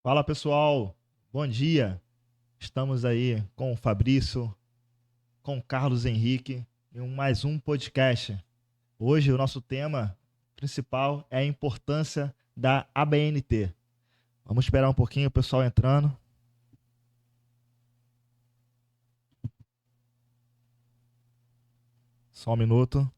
Fala pessoal, bom dia. Estamos aí com o Fabrício, com o Carlos Henrique em mais um podcast. Hoje o nosso tema principal é a importância da ABNT. Vamos esperar um pouquinho o pessoal entrando. Só um minuto.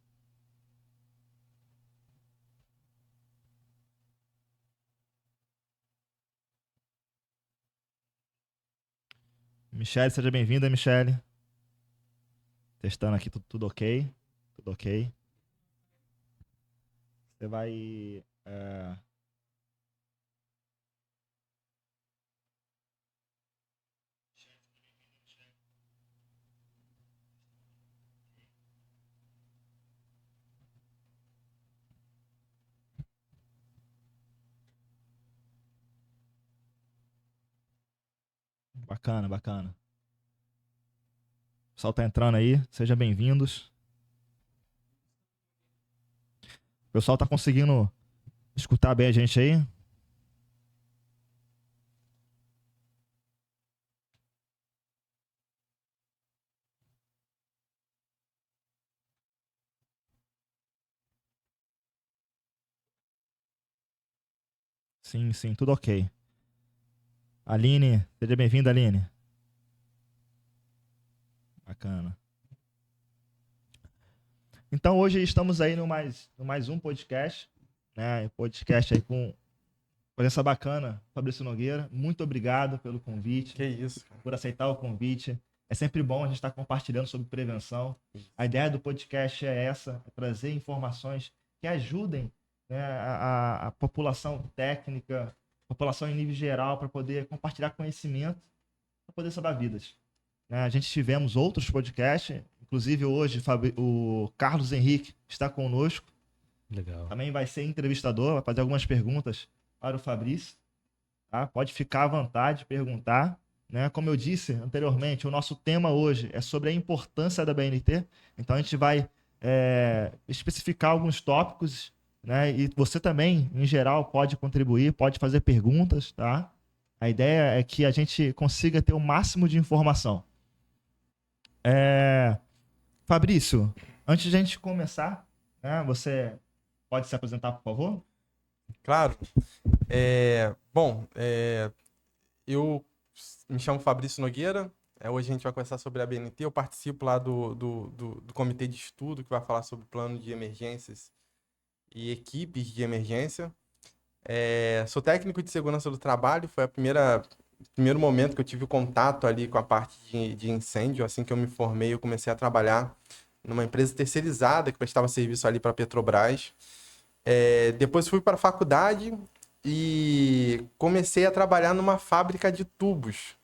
Michele, seja bem-vinda, Michele. Testando aqui, tudo ok? Tudo ok. Você vai... Bacana, bacana. O pessoal tá entrando aí, sejam bem-vindos. O pessoal tá conseguindo escutar bem a gente aí? Sim, sim, tudo ok. Aline, seja bem-vinda, Aline. Bacana. Então hoje estamos aí no mais um podcast, né? Podcast aí com presença bacana, Fabrício Nogueira. Muito obrigado pelo convite. Que isso, cara. Por aceitar o convite. É sempre bom a gente estar compartilhando sobre prevenção. A ideia do podcast é essa, é trazer informações que ajudem, né, a população técnica, a população em nível geral, para poder compartilhar conhecimento, para poder salvar vidas. Né? A gente tivemos outros podcasts, inclusive hoje o Carlos Henrique está conosco. Legal. Também vai ser entrevistador, vai fazer algumas perguntas para o Fabrício. Tá? Pode ficar à vontade de perguntar. Né? Como eu disse anteriormente, o nosso tema hoje é sobre a importância da BNT. Então a gente vai especificar alguns tópicos, né? E você também, em geral, pode contribuir, pode fazer perguntas. Tá? A ideia é que a gente consiga ter o máximo de informação. Fabrício, antes de a gente começar, né, você pode se apresentar, por favor? Claro. Eu me chamo Fabrício Nogueira. Hoje a gente vai conversar sobre a ABNT. Eu participo lá do comitê de estudo que vai falar sobre plano de emergências e equipes de emergência. Sou técnico de segurança do trabalho. Foi o primeiro momento que eu tive contato ali com a parte de incêndio. Assim que eu me formei, eu comecei a trabalhar numa empresa terceirizada que prestava serviço ali para a Petrobras. Depois fui para a faculdade e comecei a trabalhar numa fábrica de tubos.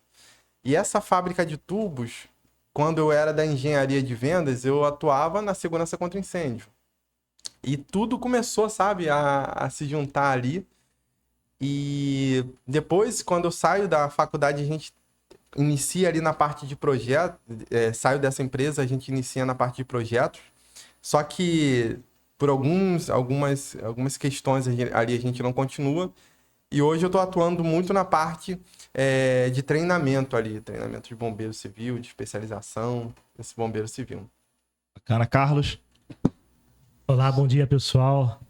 E essa fábrica de tubos, quando eu era da engenharia de vendas, eu atuava na segurança contra incêndio. E tudo começou, sabe, a se juntar ali. E depois, quando eu saio da faculdade, a gente inicia ali na parte de projeto. Saio dessa empresa, a gente inicia na parte de projetos. Só que por algumas questões ali a gente não continua. E hoje eu estou atuando muito na parte de treinamento ali. Treinamento de bombeiro civil, de especialização desse bombeiro civil. Bacana, Carlos. Olá, bom dia, pessoal.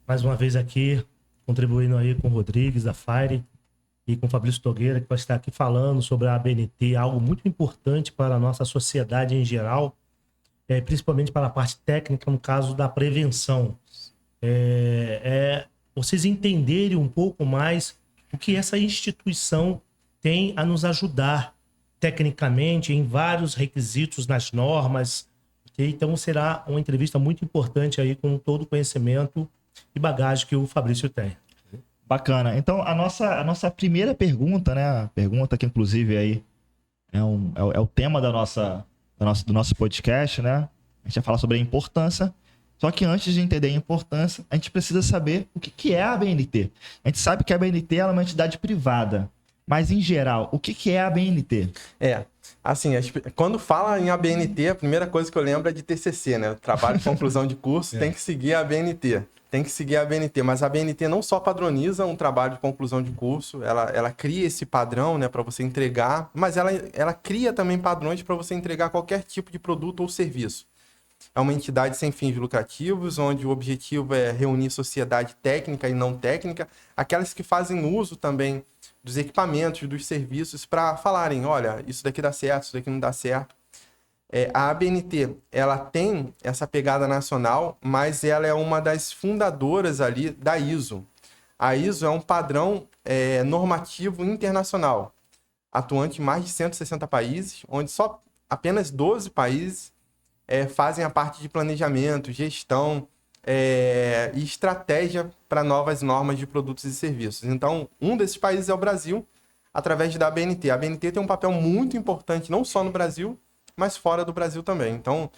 Mais uma vez aqui, contribuindo aí com o Rodrigues, da Fire, e com o Fabrício Nogueira, que vai estar aqui falando sobre a ABNT, algo muito importante para a nossa sociedade em geral, principalmente para a parte técnica, no caso da prevenção. Vocês entenderem um pouco mais o que essa instituição tem a nos ajudar tecnicamente em vários requisitos nas normas. Então será uma entrevista muito importante aí com todo o conhecimento e bagagem que o Fabrício tem. Bacana. Então a nossa primeira pergunta, né? A pergunta que inclusive aí é o tema do nosso podcast, né? A gente vai falar sobre a importância. Só que antes de entender a importância, a gente precisa saber o que é a ABNT. A gente sabe que a ABNT é uma entidade privada, mas em geral, o que é a ABNT? Assim, quando fala em ABNT, a primeira coisa que eu lembro é de TCC, né? O trabalho de conclusão de curso tem que seguir a ABNT. Tem que seguir a BNT, mas a BNT não só padroniza um trabalho de conclusão de curso, ela cria esse padrão, né, para você entregar, mas ela cria também padrões para você entregar qualquer tipo de produto ou serviço. É uma entidade sem fins lucrativos, onde o objetivo é reunir sociedade técnica e não técnica, aquelas que fazem uso também dos equipamentos, dos serviços, para falarem, olha, isso daqui dá certo, isso daqui não dá certo. A ABNT, ela tem essa pegada nacional, mas ela é uma das fundadoras ali da ISO. A ISO é um padrão normativo internacional, atuante em mais de 160 países, onde só apenas 12 países fazem a parte de planejamento, gestão e estratégia para novas normas de produtos e serviços. Então, um desses países é o Brasil, através da ABNT. A ABNT tem um papel muito importante, não só no Brasil, mas fora do Brasil também. Então,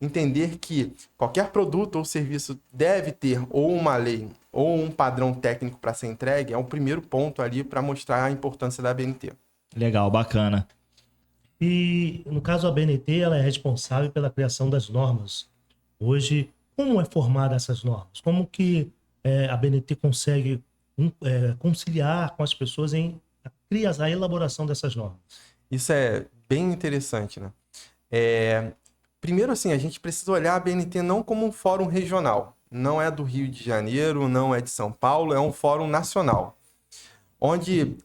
entender que qualquer produto ou serviço deve ter ou uma lei ou um padrão técnico para ser entregue é o primeiro ponto ali para mostrar a importância da ABNT. Legal, bacana. E, no caso, a ABNT, ela é responsável pela criação das normas. Hoje, como é formada essas normas? Como que a ABNT consegue conciliar com as pessoas em a elaboração dessas normas? Isso é bem interessante, né? Primeiro, assim, a gente precisa olhar a ABNT não como um fórum regional. Não é do Rio de Janeiro, não é de São Paulo, é um fórum nacional, onde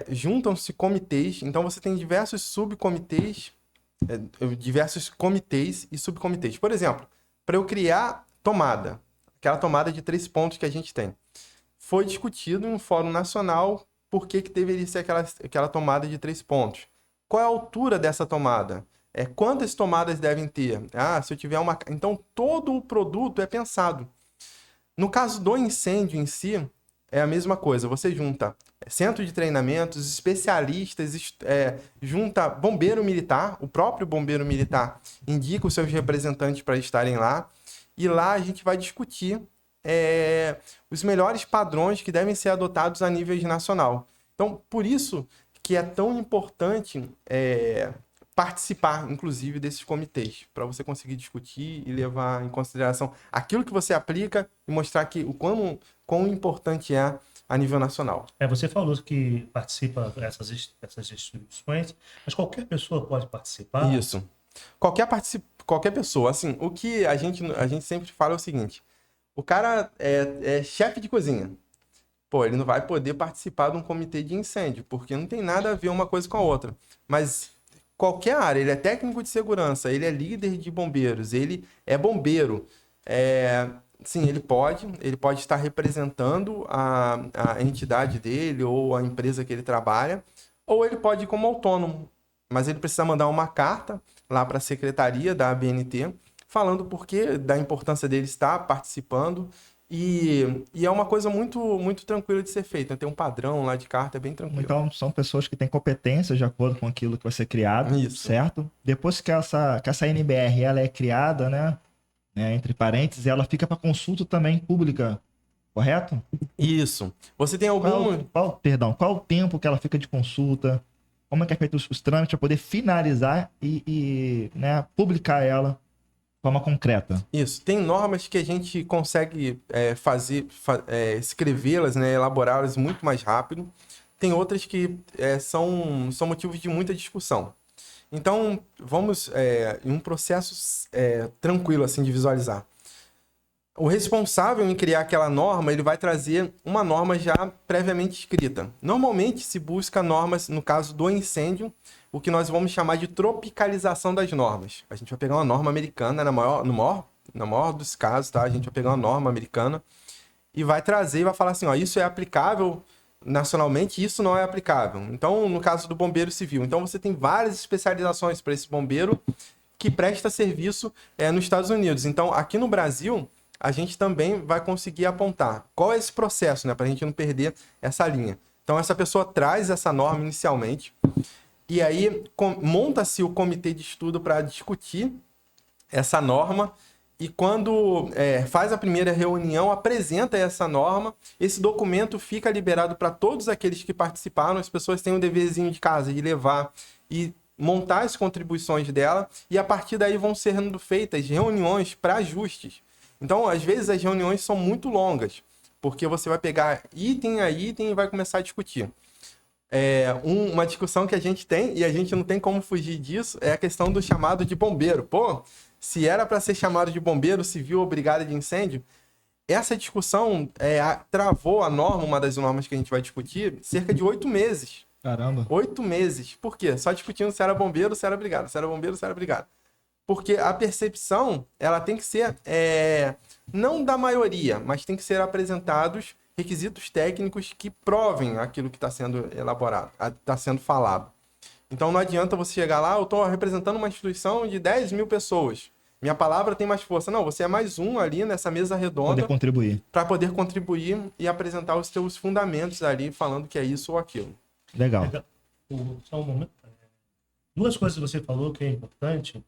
juntam-se comitês. Então, você tem diversos subcomitês, diversos comitês e subcomitês. Por exemplo, para eu criar tomada, aquela tomada de 3 pontos que a gente tem, foi discutido em um fórum nacional por que deveria ser aquela tomada de 3 pontos. Qual é a altura dessa tomada? Quantas tomadas devem ter? Se eu tiver uma... Então, todo o produto é pensado. No caso do incêndio em si, é a mesma coisa. Você junta centro de treinamentos, especialistas, junta bombeiro militar, o próprio bombeiro militar indica os seus representantes para estarem lá, e lá a gente vai discutir os melhores padrões que devem ser adotados a nível nacional. Então, por isso que é tão importante participar, inclusive, desses comitês, para você conseguir discutir e levar em consideração aquilo que você aplica e mostrar que o quão importante é a nível nacional. Você falou que participa dessas instituições, mas qualquer pessoa pode participar? Isso. Qualquer pessoa. Assim, o que a gente sempre fala é o seguinte: o cara é chefe de cozinha. Pô, ele não vai poder participar de um comitê de incêndio, porque não tem nada a ver uma coisa com a outra. Mas qualquer área, ele é técnico de segurança, ele é líder de bombeiros, ele é bombeiro. Sim, ele pode estar representando a entidade dele ou a empresa que ele trabalha, ou ele pode ir como autônomo, mas ele precisa mandar uma carta lá para a secretaria da ABNT, falando da importância dele estar participando, e é uma coisa muito, muito tranquila de ser feita, né? Tem um padrão lá de carta, é bem tranquilo. Então, são pessoas que têm competências de acordo com aquilo que vai ser criado, certo? Depois que essa NBR ela é criada, né, entre parênteses, ela fica para consulta também pública, correto? Isso. Você tem algum... Qual o tempo que ela fica de consulta? Como é que é feito os trâmites para poder finalizar e publicar ela de forma concreta? Isso. Tem normas que a gente consegue escrevê-las, né, elaborá-las muito mais rápido. Tem outras que são motivos de muita discussão. Então, vamos em um processo tranquilo assim de visualizar. O responsável em criar aquela norma, ele vai trazer uma norma já previamente escrita. Normalmente se busca normas, no caso do incêndio, o que nós vamos chamar de tropicalização das normas. A gente vai pegar uma norma americana, no maior dos casos, tá? A gente vai pegar uma norma americana e vai trazer e vai falar assim, ó, isso é aplicável nacionalmente, isso não é aplicável. Então, no caso do bombeiro civil, então você tem várias especializações para esse bombeiro que presta serviço nos Estados Unidos. Então, aqui no Brasil, a gente também vai conseguir apontar qual é esse processo, né, para a gente não perder essa linha. Então, essa pessoa traz essa norma inicialmente e aí monta-se o comitê de estudo para discutir essa norma. E quando faz a primeira reunião, apresenta essa norma, esse documento fica liberado para todos aqueles que participaram. As pessoas têm um deverzinho de casa de levar e montar as contribuições dela, e a partir daí vão sendo feitas reuniões para ajustes. Então, às vezes, as reuniões são muito longas, porque você vai pegar item a item e vai começar a discutir. Uma discussão que a gente tem, e a gente não tem como fugir disso, é a questão do chamado de bombeiro. Pô, se era para ser chamado de bombeiro civil ou brigada de incêndio, essa discussão travou a norma, uma das normas que a gente vai discutir, cerca de 8 meses. Caramba. 8 meses. Por quê? Só discutindo se era bombeiro, se era brigada, se era bombeiro, se era brigada. Porque a percepção, ela tem que ser, não da maioria, mas tem que ser apresentados requisitos técnicos que provem aquilo que está sendo elaborado, está sendo falado. Então não adianta você chegar lá, eu estou representando uma instituição de 10 mil pessoas. Minha palavra tem mais força. Não, você é mais um ali nessa mesa redonda. Poder contribuir. Para poder contribuir e apresentar os seus fundamentos ali, falando que é isso ou aquilo. Legal. Só um momento. Duas coisas que você falou que é importante.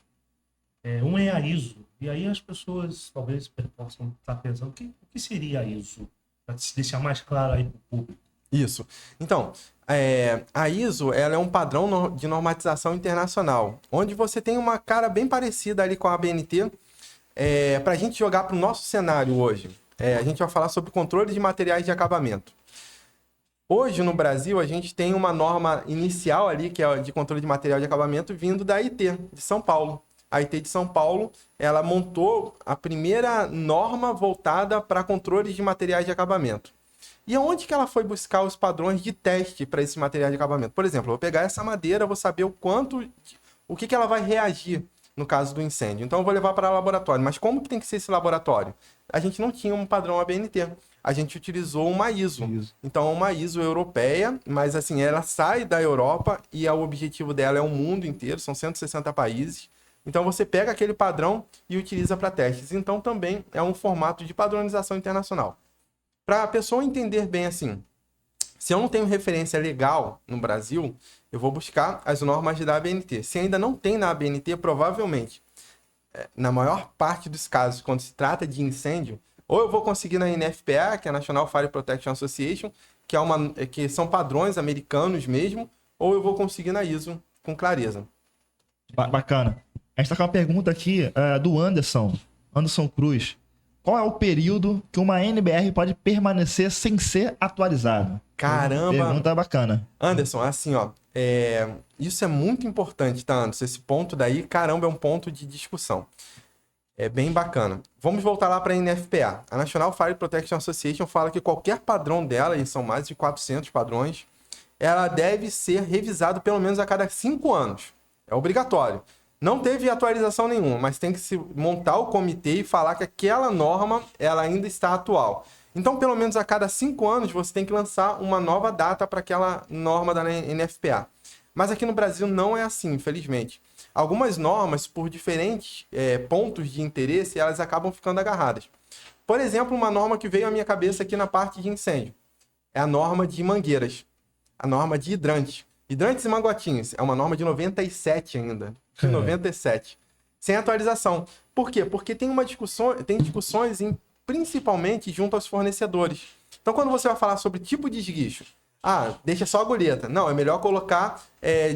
Uma é a ISO. E aí as pessoas talvez possam estar pensando, o que seria a ISO? Para se deixar mais claro aí para o público. Isso. Então, a ISO ela é um padrão de normatização internacional, onde você tem uma cara bem parecida ali com a ABNT. Para a gente jogar para o nosso cenário hoje, a gente vai falar sobre controle de materiais de acabamento. Hoje, no Brasil, a gente tem uma norma inicial ali, que é de controle de material de acabamento, vindo da IT, de São Paulo. A IT de São Paulo, ela montou a primeira norma voltada para controle de materiais de acabamento. E aonde que ela foi buscar os padrões de teste para esse material de acabamento? Por exemplo, eu vou pegar essa madeira, vou saber o que ela vai reagir no caso do incêndio. Então, eu vou levar para o laboratório. Mas como que tem que ser esse laboratório? A gente não tinha um padrão ABNT. A gente utilizou uma ISO. Então, uma ISO europeia, mas assim, ela sai da Europa e o objetivo dela é o mundo inteiro, são 160 países. Então, você pega aquele padrão e utiliza para testes. Então, também é um formato de padronização internacional. Para a pessoa entender bem assim, se eu não tenho referência legal no Brasil, eu vou buscar as normas da ABNT. Se ainda não tem na ABNT, provavelmente, na maior parte dos casos, quando se trata de incêndio, ou eu vou conseguir na NFPA, que é a National Fire Protection Association, que são padrões americanos mesmo, ou eu vou conseguir na ISO com clareza. Bacana. A gente está com uma pergunta aqui do Anderson Cruz. Qual é o período que uma NBR pode permanecer sem ser atualizada? Caramba! Pergunta bacana. Anderson, assim, ó, isso é muito importante, tá, Anderson? Esse ponto daí, caramba, é um ponto de discussão. É bem bacana. Vamos voltar lá para a NFPA. A National Fire Protection Association fala que qualquer padrão dela, e são mais de 400 padrões, ela deve ser revisada pelo menos a cada 5 anos. É obrigatório. Não teve atualização nenhuma, mas tem que se montar o comitê e falar que aquela norma ela ainda está atual. Então, pelo menos a cada 5 anos, você tem que lançar uma nova data para aquela norma da NFPA. Mas aqui no Brasil não é assim, infelizmente. Algumas normas, por diferentes pontos de interesse, elas acabam ficando agarradas. Por exemplo, uma norma que veio à minha cabeça aqui na parte de incêndio. É a norma de mangueiras. A norma de hidrantes. Hidrantes e manguatinhos. É uma norma de 97 ainda. De 97. Sem atualização. Por quê? Porque tem discussões principalmente junto aos fornecedores. Então, quando você vai falar sobre tipo de esguicho, deixa só a agulheta. Não, é melhor colocar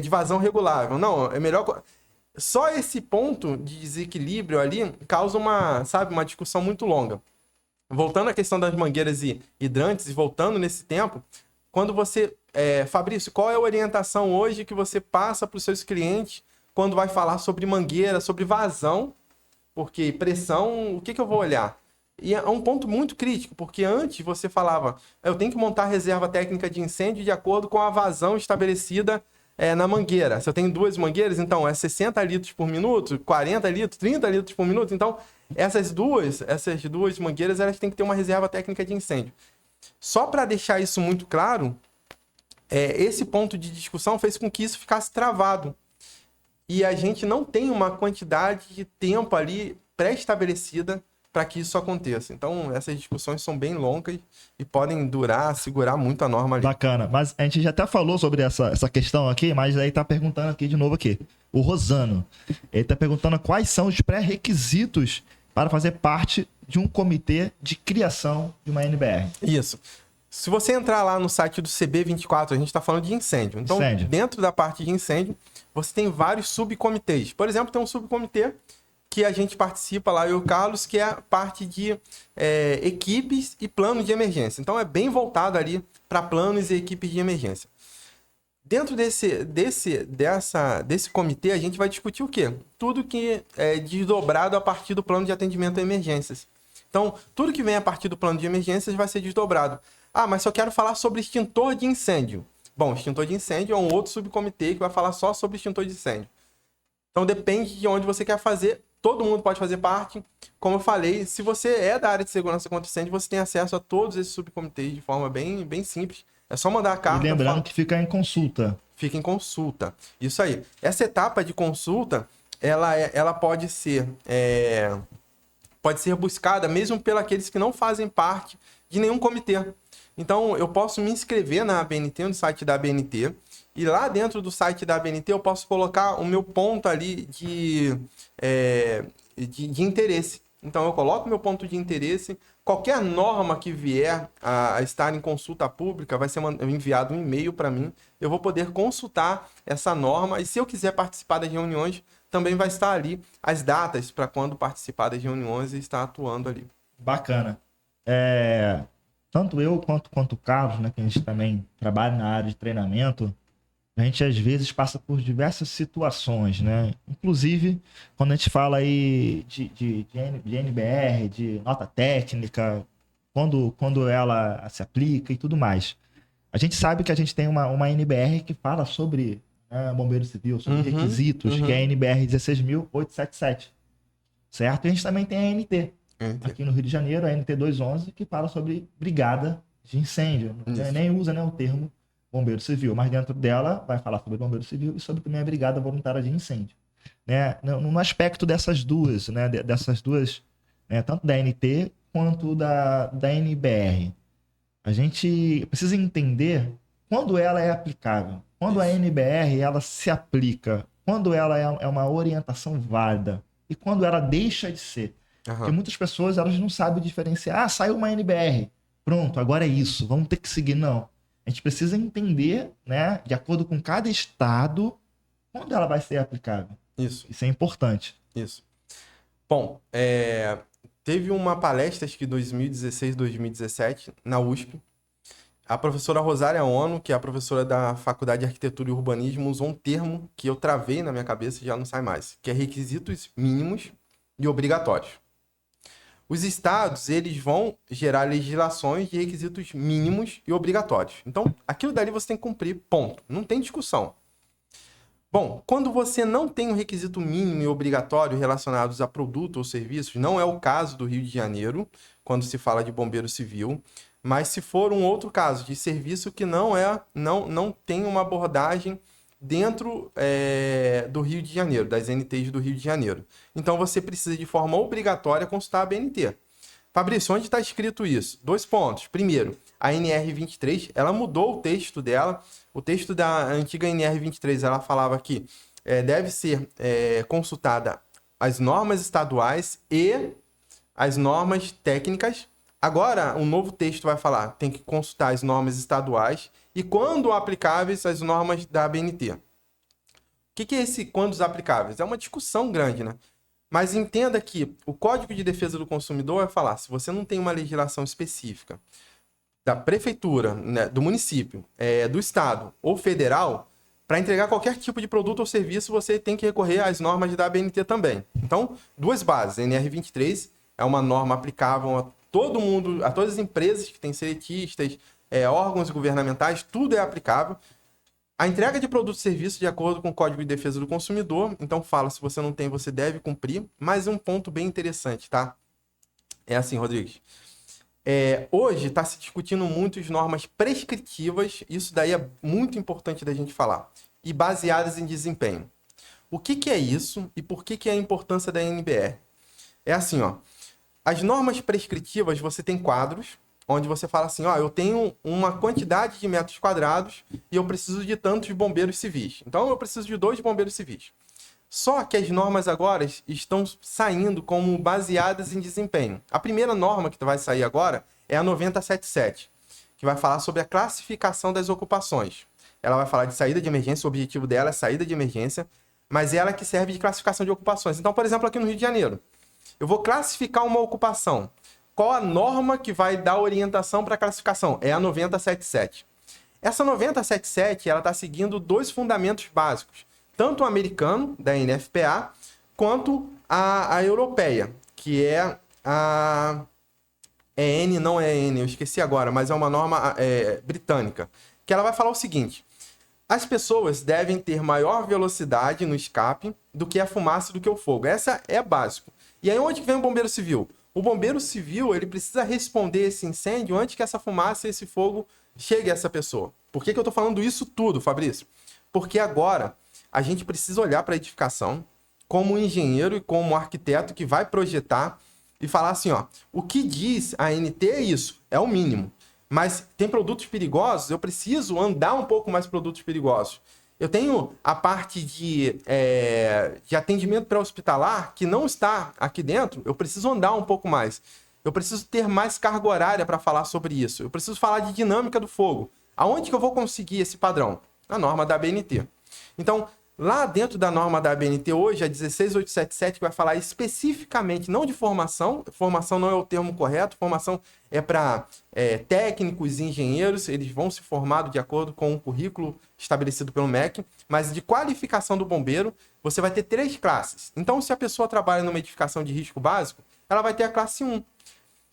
de vazão regulável. Não, é melhor... Só esse ponto de desequilíbrio ali causa uma discussão muito longa. Voltando à questão das mangueiras e hidrantes, e voltando nesse tempo, quando você... Fabrício, qual é a orientação hoje que você passa para os seus clientes quando vai falar sobre mangueira, sobre vazão? Porque pressão, o que eu vou olhar? E é um ponto muito crítico, porque antes você falava, eu tenho que montar reserva técnica de incêndio de acordo com a vazão estabelecida na mangueira. Se eu tenho 2 mangueiras, então é 60 litros por minuto, 40 litros, 30 litros por minuto. Então, essas duas mangueiras, elas têm que ter uma reserva técnica de incêndio. Só para deixar isso muito claro, esse ponto de discussão fez com que isso ficasse travado. E a gente não tem uma quantidade de tempo ali pré-estabelecida para que isso aconteça. Então, essas discussões são bem longas e podem segurar muito a norma ali. Bacana. Mas a gente já até falou sobre essa questão aqui, mas aí tá perguntando aqui de novo aqui. O Rosano. Ele tá perguntando quais são os pré-requisitos para fazer parte de um comitê de criação de uma NBR. Isso. Se você entrar lá no site do CB24, a gente está falando de incêndio. Então, dentro da parte de incêndio, você tem vários subcomitês. Por exemplo, tem um subcomitê que a gente participa lá, eu e o Carlos, que é a parte de equipes e planos de emergência. Então, é bem voltado ali para planos e equipes de emergência. Dentro desse comitê, a gente vai discutir o quê? Tudo que é desdobrado a partir do plano de atendimento a emergências. Então, tudo que vem a partir do plano de emergências vai ser desdobrado. Ah, mas só quero falar sobre extintor de incêndio. Bom, extintor de incêndio é um outro subcomitê que vai falar só sobre extintor de incêndio. Então, depende de onde você quer fazer. Todo mundo pode fazer parte. Como eu falei, se você é da área de segurança contra incêndio, você tem acesso a todos esses subcomitês de forma bem, bem simples. É só mandar a carta. E lembrando que fica em consulta. Fica em consulta. Isso aí. Essa etapa de consulta, ela pode ser buscada mesmo pelos aqueles que não fazem parte de nenhum comitê. Então, eu posso me inscrever na ABNT, no site da ABNT, e lá dentro do site da ABNT eu posso colocar o meu ponto ali de interesse. Então, eu coloco meu ponto de interesse. Qualquer norma que vier a estar em consulta pública vai ser enviado um e-mail para mim. Eu vou poder consultar essa norma e se eu quiser participar das reuniões, também vai estar ali as datas para quando participar das reuniões e estar atuando ali. Bacana. Tanto eu quanto o Carlos, né, que a gente também trabalha na área de treinamento, a gente às vezes passa por diversas situações, né? Inclusive, quando a gente fala aí de NBR, de nota técnica, quando ela se aplica e tudo mais. A gente sabe que a gente tem uma NBR que fala sobre bombeiro civil, sobre requisitos, que é a NBR 16.877, certo? E a gente também tem a ANT, aqui no Rio de Janeiro, a ANT 211, que fala sobre brigada de incêndio. Nem usa, né, o termo bombeiro civil, mas dentro dela vai falar sobre bombeiro civil e sobre também a brigada voluntária de incêndio. Né? No aspecto dessas duas, né, tanto da ANT quanto da NBR, a gente precisa entender quando ela é aplicável, quando a NBR ela se aplica, quando ela é uma orientação válida e quando ela deixa de ser. Porque muitas pessoas elas não sabem diferenciar. Saiu uma NBR, pronto, agora é isso, vamos ter que seguir. Não. A gente precisa entender, né, de acordo com cada estado, quando ela vai ser aplicável. Isso é importante. Isso. Bom, teve uma palestra, acho que 2016, 2017, na USP. A professora Rosária Ono, que é a professora da Faculdade de Arquitetura e Urbanismo, usou um termo que eu travei na minha cabeça e já não sai mais, que é requisitos mínimos e obrigatórios. Os estados, eles vão gerar legislações de requisitos mínimos e obrigatórios. Então, aquilo dali você tem que cumprir, ponto. Não tem discussão. Bom, quando você não tem um requisito mínimo e obrigatório relacionados a produto ou serviços, não é o caso do Rio de Janeiro, quando se fala de bombeiro civil, mas se for um outro caso de serviço que não tem uma abordagem dentro do Rio de Janeiro, das NTs do Rio de Janeiro. Então, você precisa, de forma obrigatória, consultar a BNT. Fabrício, onde está escrito isso? 2 pontos. Primeiro, a NR23, ela mudou o texto dela. O texto da antiga NR23, ela falava que deve ser consultada as normas estaduais e as normas técnicas. Agora, um novo texto vai falar, tem que consultar as normas estaduais e, quando aplicáveis, as normas da ABNT. O que é esse quando os aplicáveis? É uma discussão grande, né? Mas entenda que o Código de Defesa do Consumidor vai falar, se você não tem uma legislação específica da prefeitura, né, do município, do estado ou federal, para entregar qualquer tipo de produto ou serviço, você tem que recorrer às normas da ABNT também. Então, 2 bases. A NR23 é uma norma aplicável a todo mundo, a todas as empresas que têm seletistas, órgãos governamentais, tudo é aplicável. A entrega de produtos e serviços de acordo com o Código de Defesa do Consumidor, então fala, se você não tem, você deve cumprir. Mas um ponto bem interessante, tá? É assim, Rodrigues. Hoje está se discutindo muito as normas prescritivas, isso daí é muito importante da gente falar, e baseadas em desempenho. O que é isso e por que é a importância da NBR? É assim, ó. As normas prescritivas, você tem quadros, onde você fala assim, ó, eu tenho uma quantidade de metros quadrados e eu preciso de tantos bombeiros civis. Então, eu preciso de 2 bombeiros civis. Só que as normas agora estão saindo como baseadas em desempenho. A primeira norma que vai sair agora é a 9077, que vai falar sobre a classificação das ocupações. Ela vai falar de saída de emergência, o objetivo dela é saída de emergência. mas ela que serve de classificação de ocupações. Então, por exemplo, aqui no Rio de Janeiro, eu vou classificar uma ocupação. Qual a norma que vai dar orientação para a classificação? É a 9077. Essa 9077, ela está seguindo 2 fundamentos básicos, tanto o americano, da NFPA, quanto a europeia, que é a... É N, não é N, eu esqueci agora, mas é uma norma britânica, que ela vai falar o seguinte: as pessoas devem ter maior velocidade no escape do que a fumaça do que o fogo. Essa é básico. E aí onde vem o bombeiro civil? O bombeiro civil, ele precisa responder esse incêndio antes que essa fumaça e esse fogo chegue a essa pessoa. Por que eu estou falando isso tudo, Fabrício? Porque agora a gente precisa olhar para a edificação como engenheiro e como arquiteto que vai projetar e falar assim, ó, o que diz a ANT é isso, é o mínimo. Mas tem produtos perigosos, eu preciso andar um pouco mais produtos perigosos. Eu tenho a parte de atendimento pré-hospitalar que não está aqui dentro, eu preciso andar um pouco mais. Eu preciso ter mais carga horária para falar sobre isso. Eu preciso falar de dinâmica do fogo. Aonde que eu vou conseguir esse padrão? Na norma da ABNT. Então, lá dentro da norma da ABNT hoje, a 16877, que vai falar especificamente, não de formação, formação não é o termo correto, formação é para técnicos e engenheiros, eles vão se formar de acordo com o currículo estabelecido pelo MEC, mas de qualificação do bombeiro, você vai ter 3 classes. Então, se a pessoa trabalha numa edificação de risco básico, ela vai ter a classe 1.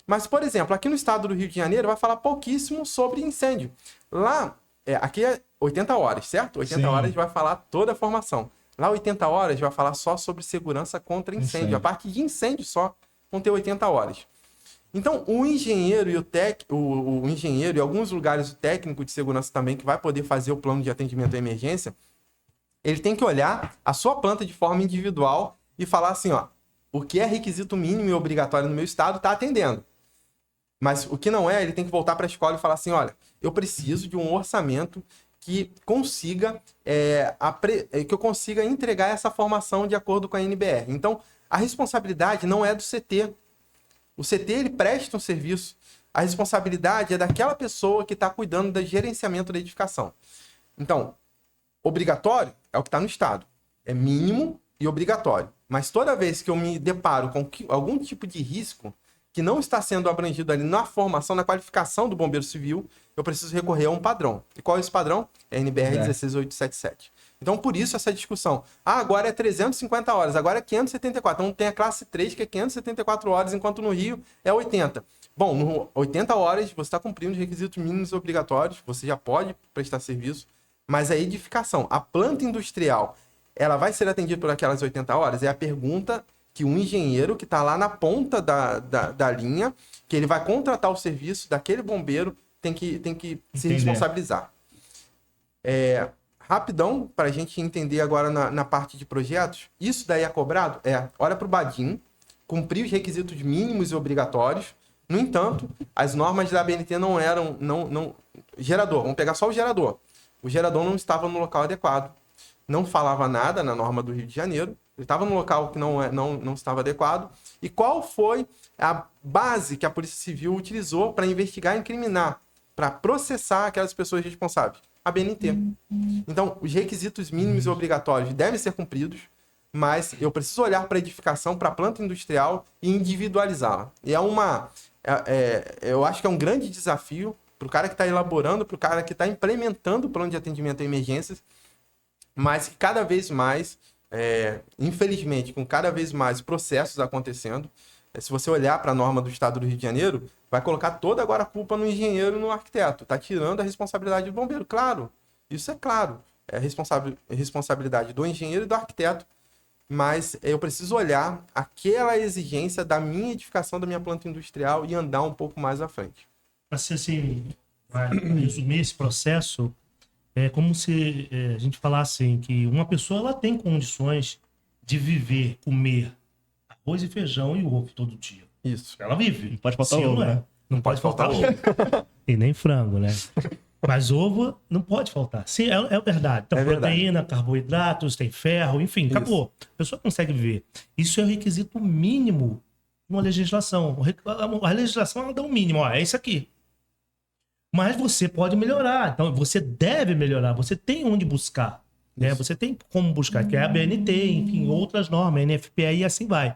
Mas, por exemplo, aqui no estado do Rio de Janeiro, vai falar pouquíssimo sobre incêndio. Lá, aqui é 80 horas, certo? 80 horas vai falar toda a formação. Lá, 80 horas vai falar só sobre segurança contra incêndio. A parte de incêndio só vão ter 80 horas. Então, o engenheiro e o engenheiro, e alguns lugares o técnico de segurança também, que vai poder fazer o plano de atendimento à emergência, ele tem que olhar a sua planta de forma individual e falar assim, ó, o que é requisito mínimo e obrigatório no meu estado está atendendo. Mas o que não é, ele tem que voltar para a escola e falar assim, olha, eu preciso de um orçamento que consiga, que eu consiga entregar essa formação de acordo com a NBR. Então, a responsabilidade não é do CT. O CT, ele presta um serviço. A responsabilidade é daquela pessoa que está cuidando do gerenciamento da edificação. Então, obrigatório é o que está no estado. É mínimo e obrigatório. Mas toda vez que eu me deparo com algum tipo de risco que não está sendo abrangido ali na formação, na qualificação do bombeiro civil, eu preciso recorrer a um padrão. E qual é esse padrão? É a NBR 16877. Então, por isso essa discussão. Agora é 350 horas, agora é 574. Então, tem a classe 3, que é 574 horas, enquanto no Rio é 80. Bom, no 80 horas, você está cumprindo os requisitos mínimos obrigatórios, você já pode prestar serviço, mas a edificação, a planta industrial, ela vai ser atendida por aquelas 80 horas? É a pergunta que um engenheiro que está lá na ponta da linha, que ele vai contratar o serviço daquele bombeiro, tem que se responsabilizar. Rapidão, para a gente entender agora na parte de projetos, isso daí é cobrado? Olha para o BADIM, cumprir os requisitos mínimos e obrigatórios. No entanto, as normas da ABNT não eram... Gerador, vamos pegar só o gerador. O gerador não estava no local adequado. Não falava nada na norma do Rio de Janeiro. Ele estava no local que não estava adequado. E qual foi a base que a Polícia Civil utilizou para investigar e incriminar, para processar aquelas pessoas responsáveis? A BNT. Então, os requisitos mínimos e obrigatórios devem ser cumpridos, mas eu preciso olhar para a edificação, para a planta industrial e individualizá-la. E eu acho que é um grande desafio para o cara que está elaborando, para o cara que está implementando o plano de atendimento a emergências, mas que cada vez mais, infelizmente, com cada vez mais processos acontecendo, se você olhar para a norma do estado do Rio de Janeiro, vai colocar toda agora a culpa no engenheiro e no arquiteto. Está tirando a responsabilidade do bombeiro. Claro, isso é claro. É responsabilidade do engenheiro e do arquiteto. Mas eu preciso olhar aquela exigência da minha edificação, da minha planta industrial e andar um pouco mais à frente. Para ser assim, resumir esse processo, é como se a gente falasse assim, que uma pessoa ela tem condições de viver, comer arroz e feijão e ovo todo dia. Isso. Ela vive. Não pode faltar ovo, né? Não pode faltar ovo. E nem frango, né? Mas ovo não pode faltar. Sim, é verdade. Então, proteína, carboidratos, tem ferro, enfim, isso. Acabou. A pessoa consegue viver. Isso é o requisito mínimo de uma legislação. A legislação ela dá um mínimo. Ó, é isso aqui. Mas você pode melhorar. Então, você deve melhorar. Você tem onde buscar. né? Isso. Você tem como buscar, que é a BNT, enfim, outras normas, NFPA e assim vai.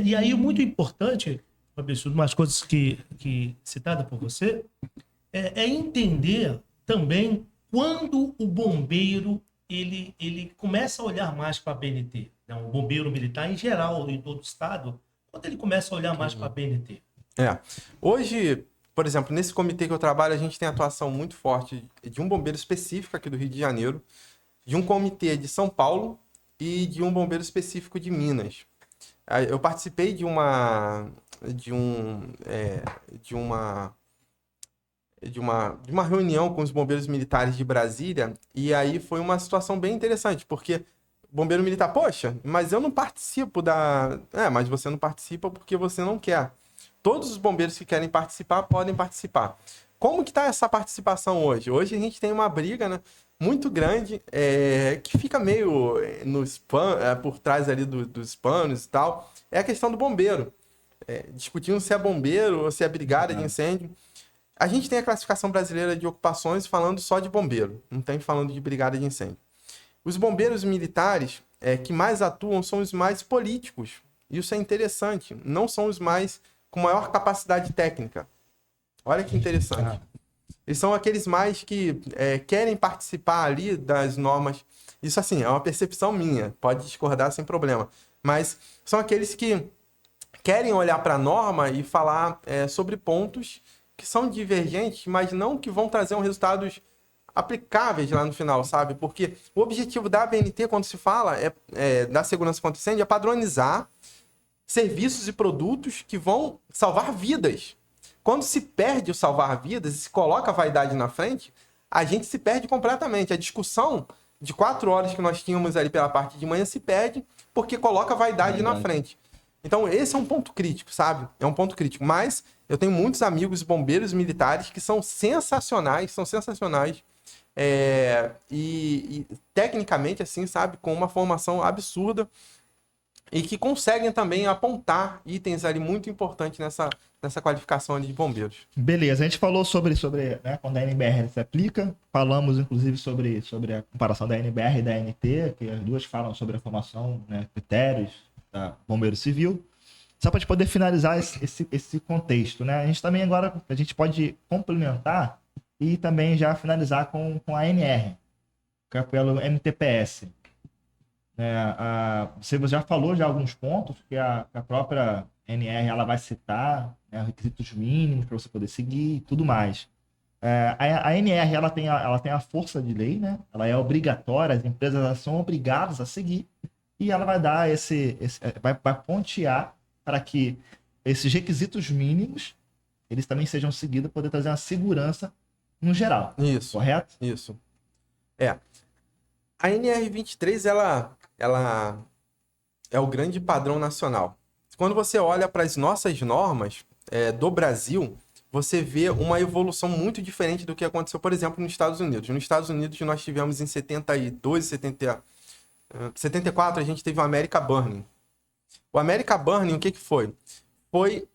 E aí, muito importante, Fabrício, umas coisas que citada por você, é entender também quando o bombeiro ele começa a olhar mais para a BNT, né? O bombeiro militar, em geral, em todo o estado, quando ele começa a olhar mais para a BNT. Hoje, por exemplo, nesse comitê que eu trabalho, a gente tem atuação muito forte de um bombeiro específico aqui do Rio de Janeiro, de um comitê de São Paulo e de um bombeiro específico de Minas. Eu participei de uma reunião com os bombeiros militares de Brasília, e aí foi uma situação bem interessante, porque o bombeiro militar, poxa, mas eu não participo mas você não participa porque você não quer. Todos os bombeiros que querem participar podem participar. Como que tá essa participação hoje? Hoje a gente tem uma briga, né, muito grande, que fica meio por trás ali dos panos e tal. É a questão do bombeiro. Discutindo se é bombeiro ou se é brigada de incêndio. A gente tem a classificação brasileira de ocupações falando só de bombeiro, não tem falando de brigada de incêndio. Os bombeiros militares que mais atuam são os mais políticos. Isso é interessante. Não são os mais com maior capacidade técnica. Olha que interessante. Eles são aqueles mais que querem participar ali das normas. Isso, assim, é uma percepção minha. Pode discordar sem problema. Mas são aqueles que querem olhar para a norma e falar sobre pontos que são divergentes, mas não que vão trazer resultados aplicáveis lá no final, sabe? Porque o objetivo da ABNT, quando se fala da segurança contra incêndio, é padronizar serviços e produtos que vão salvar vidas. Quando se perde o salvar vidas e se coloca a vaidade na frente, a gente se perde completamente. A discussão de 4 horas que nós tínhamos ali pela parte de manhã se perde porque coloca a vaidade na frente. Então, esse é um ponto crítico, sabe? É um ponto crítico. Mas eu tenho muitos amigos bombeiros militares que são sensacionais, e tecnicamente, assim, sabe? Com uma formação absurda e que conseguem também apontar itens ali muito importantes nessa qualificação ali de bombeiros. Beleza, a gente falou sobre né, quando a NBR se aplica, falamos inclusive sobre a comparação da NBR e da ANT, que as duas falam sobre a formação, né, critérios da bombeiro civil. Só para a gente poder finalizar esse contexto, né? A gente também agora pode complementar e também já finalizar com a ANR, que é pelo MTPS. Você já falou de alguns pontos que a própria NR ela vai citar, né, requisitos mínimos para você poder seguir e tudo mais. A NR ela tem a força de lei, né? Ela é obrigatória, as empresas elas são obrigadas a seguir e ela vai dar vai pontear para que esses requisitos mínimos eles também sejam seguidos, poder trazer uma segurança no geral. Isso. Correto? Isso. A NR23 ela é o grande padrão nacional. Quando você olha para as nossas normas do Brasil, você vê uma evolução muito diferente do que aconteceu, por exemplo, nos Estados Unidos. Nos Estados Unidos, nós tivemos em 72, 74, a gente teve o American Burning. O American Burning, o que foi? Foi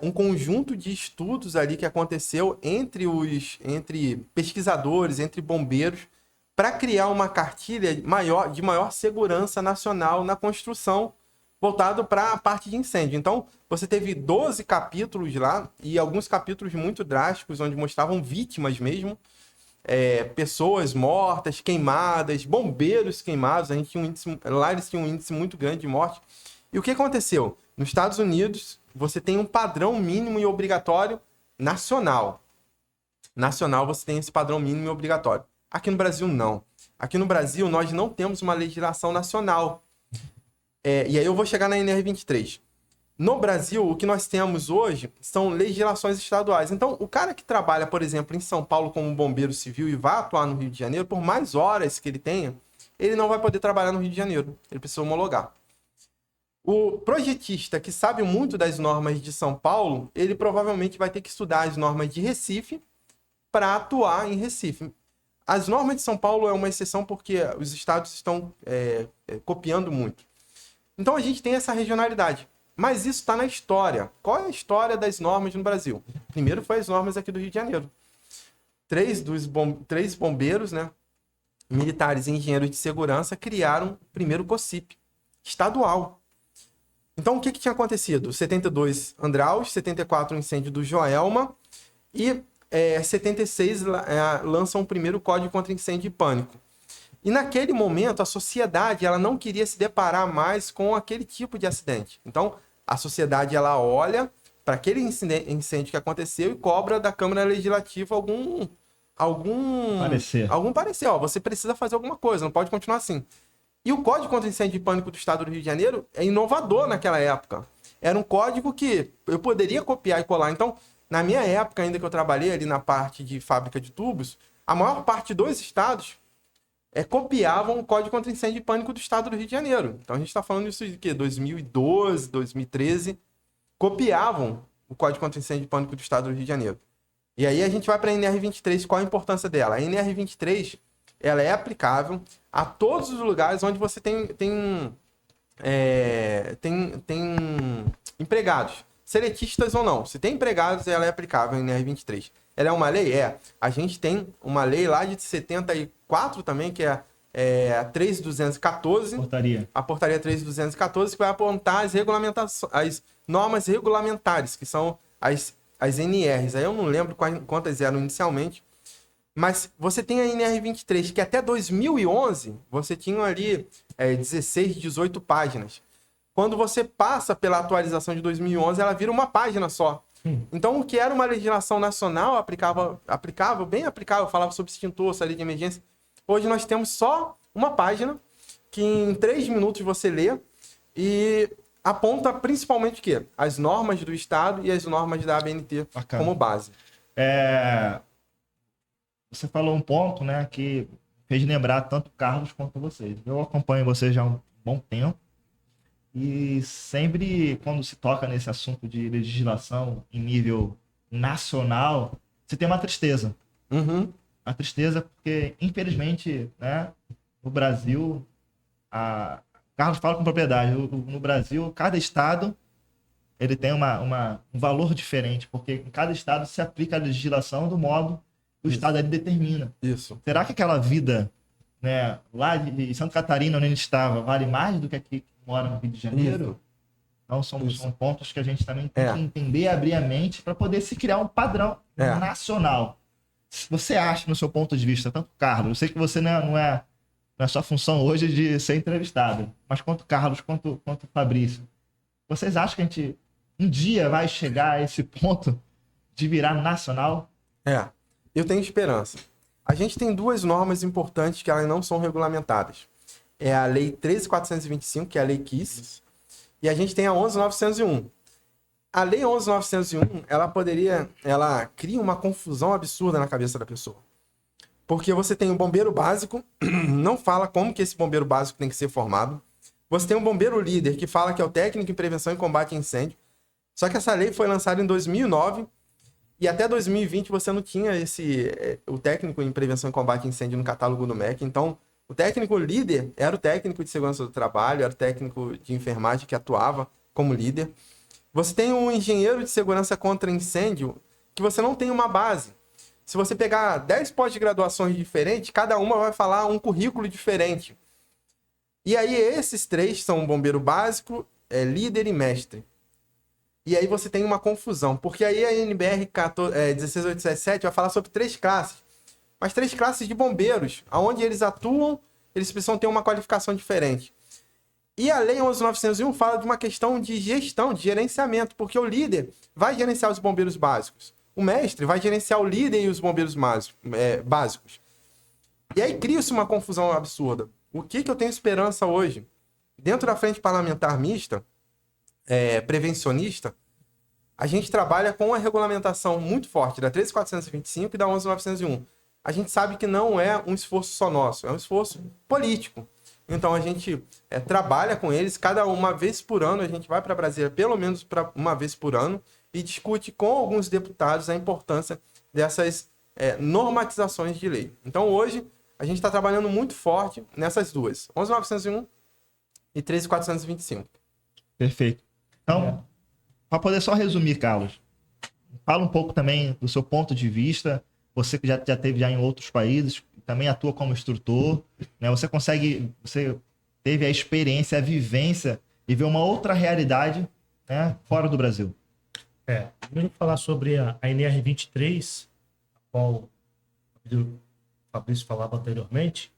um conjunto de estudos ali que aconteceu entre pesquisadores, entre bombeiros, para criar uma cartilha de maior segurança nacional na construção, voltado para a parte de incêndio. Então, você teve 12 capítulos lá, e alguns capítulos muito drásticos, onde mostravam vítimas mesmo, pessoas mortas, queimadas, bombeiros queimados. A gente tinha lá eles tinham um índice muito grande de morte. E o que aconteceu? Nos Estados Unidos, você tem um padrão mínimo e obrigatório nacional. Nacional, você tem esse padrão mínimo e obrigatório. Aqui no Brasil, não. Aqui no Brasil, nós não temos uma legislação nacional. E aí eu vou chegar na NR23. No Brasil, o que nós temos hoje são legislações estaduais. Então, o cara que trabalha, por exemplo, em São Paulo como bombeiro civil e vai atuar no Rio de Janeiro, por mais horas que ele tenha, ele não vai poder trabalhar no Rio de Janeiro. Ele precisa homologar. O projetista que sabe muito das normas de São Paulo, ele provavelmente vai ter que estudar as normas de Recife para atuar em Recife. As normas de São Paulo é uma exceção porque os estados estão copiando muito. Então a gente tem essa regionalidade. Mas isso está na história. Qual é a história das normas no Brasil? Primeiro foi as normas aqui do Rio de Janeiro. 3 bombeiros, né, militares e engenheiros de segurança criaram o primeiro COCIP estadual. Então, o que tinha acontecido? 72, Andraus, 74, o incêndio do Joelma e 76 lançam o primeiro Código contra Incêndio e Pânico. E naquele momento, a sociedade ela não queria se deparar mais com aquele tipo de acidente. Então, a sociedade ela olha para aquele incêndio que aconteceu e cobra da Câmara Legislativa algum parecer. Ó, você precisa fazer alguma coisa, não pode continuar assim. E o Código contra Incêndio e Pânico do Estado do Rio de Janeiro é inovador naquela época. Era um código que eu poderia copiar e colar. Então, na minha época, ainda que eu trabalhei ali na parte de fábrica de tubos, a maior parte dos estados copiavam o Código contra Incêndio e Pânico do Estado do Rio de Janeiro. Então, a gente está falando disso de quê? 2012, 2013. Copiavam o Código contra Incêndio e Pânico do Estado do Rio de Janeiro. E aí a gente vai para a NR23. Qual a importância dela? A NR23 ela é aplicável a todos os lugares onde você tem empregados, seletistas ou não. Se tem empregados, ela é aplicável em NR23. Ela é uma lei? A gente tem uma lei lá de 74 também, que é a 3.214. Portaria. A portaria 3.214, que vai apontar as normas regulamentares, que são as NRs. Aí eu não lembro quantas eram inicialmente. Mas você tem a NR23, que até 2011, você tinha ali 16, 18 páginas. Quando você passa pela atualização de 2011, ela vira uma página só. Então, o que era uma legislação nacional bem aplicável, falava sobre extintor, saída de emergência. Hoje nós temos só uma página, que em 3 minutos você lê, e aponta principalmente o quê? As normas do Estado e as normas da ABNT como base. Você falou um ponto, né, que fez lembrar tanto Carlos quanto vocês. Eu acompanho vocês já há um bom tempo e sempre, quando se toca nesse assunto de legislação em nível nacional, você tem uma tristeza. A tristeza porque, infelizmente, né, no Brasil, Carlos fala com propriedade, no Brasil, cada estado ele tem um valor diferente, porque em cada estado se aplica a legislação do modo o Estado ali determina. Isso. Será que aquela vida, né, lá de Santa Catarina, onde a gente estava, vale mais do que aqui que mora no Rio de Janeiro? Isso. Então são pontos que a gente também tem que entender, abrir a mente para poder se criar um padrão nacional. Você acha, no seu ponto de vista, tanto Carlos, eu sei que você não é sua função hoje de ser entrevistado, mas quanto Carlos, quanto Fabrício, vocês acham que a gente um dia vai chegar a esse ponto de virar nacional? Eu tenho esperança. A gente tem 2 normas importantes que elas não são regulamentadas. É a Lei 13.425, que é a Lei KISS, e a gente tem a 11.901. A Lei 11.901, ela cria uma confusão absurda na cabeça da pessoa. Porque você tem um bombeiro básico, não fala como que esse bombeiro básico tem que ser formado. Você tem um bombeiro líder, que fala que é o técnico em prevenção e combate a incêndio. Só que essa lei foi lançada em 2009, e até 2020 você não tinha o técnico em prevenção e combate a incêndio no catálogo do MEC. Então, o técnico líder era o técnico de segurança do trabalho, era o técnico de enfermagem que atuava como líder. Você tem um engenheiro de segurança contra incêndio que você não tem uma base. Se você pegar 10 pós-graduações diferentes, cada uma vai falar um currículo diferente. E aí esses 3 são bombeiro básico, líder e mestre. E aí você tem uma confusão, porque aí a NBR 16877 vai falar sobre 3 classes. Mas 3 classes de bombeiros, onde eles atuam, eles precisam ter uma qualificação diferente. E a Lei 11.901 fala de uma questão de gestão, de gerenciamento, porque o líder vai gerenciar os bombeiros básicos. O mestre vai gerenciar o líder e os bombeiros básicos. E aí cria-se uma confusão absurda. O que eu tenho esperança hoje? Dentro da frente parlamentar mista, prevencionista, a gente trabalha com uma regulamentação muito forte da 13.425 e da 11.901. A gente sabe que não é um esforço só nosso, é um esforço político. Então a gente trabalha com eles, cada uma vez por ano a gente vai para Brasília, pelo menos uma vez por ano, e discute com alguns deputados a importância dessas normatizações de lei. Então hoje a gente está trabalhando muito forte nessas duas, 11.901 e 13.425. Perfeito. Então, para poder só resumir, Carlos, fala um pouco também do seu ponto de vista, você que já teve já em outros países, também atua como instrutor, né? Você teve a experiência, a vivência e ver uma outra realidade, né, fora do Brasil. Primeiro falar sobre a NR23, a qual o Fabrício falava anteriormente,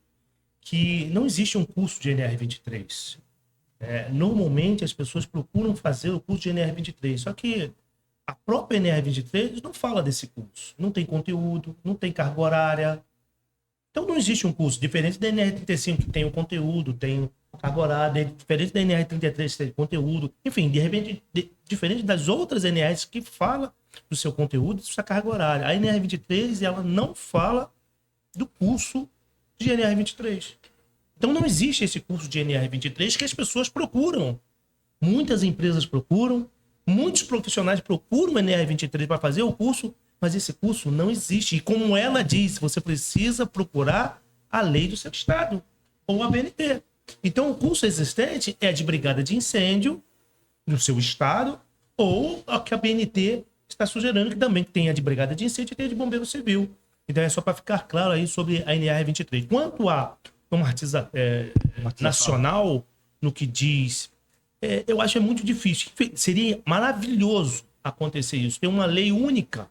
que não existe um curso de NR23. Normalmente as pessoas procuram fazer o curso de NR23, só que a própria NR23 não fala desse curso. Não tem conteúdo, não tem carga horária. Então não existe um curso, diferente da NR35, que tem o conteúdo, tem carga horária, diferente da NR33, que tem conteúdo. Enfim, de repente, diferente das outras NRs que fala do seu conteúdo, da sua carga horária. A NR23, ela não fala do curso de NR23. Então não existe esse curso de NR23 que as pessoas procuram. Muitas empresas procuram, muitos profissionais procuram o NR23 para fazer o curso, mas esse curso não existe. E como ela disse, você precisa procurar a lei do seu estado, ou a BNT. Então o curso existente é de brigada de incêndio no seu estado, ou a que a BNT está sugerindo que também tenha de brigada de incêndio e tenha de bombeiro civil. Então é só para ficar claro aí sobre a NR23. Quanto a uma nacional, no que diz, eu acho muito difícil. Seria maravilhoso acontecer isso. Ter uma lei única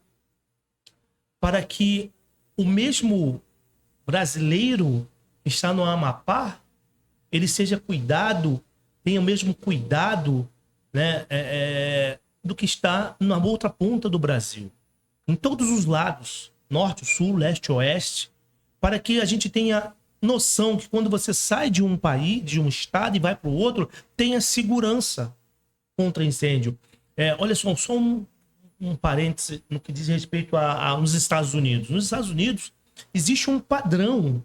para que o mesmo brasileiro que está no Amapá, ele seja cuidado, tenha o mesmo cuidado, né, do que está na outra ponta do Brasil. Em todos os lados, norte, sul, leste, oeste, para que a gente tenha noção que quando você sai de um país, de um estado e vai para o outro, tenha segurança contra incêndio. Olha só um parêntese no que diz respeito aos Estados Unidos. Nos Estados Unidos, existe um padrão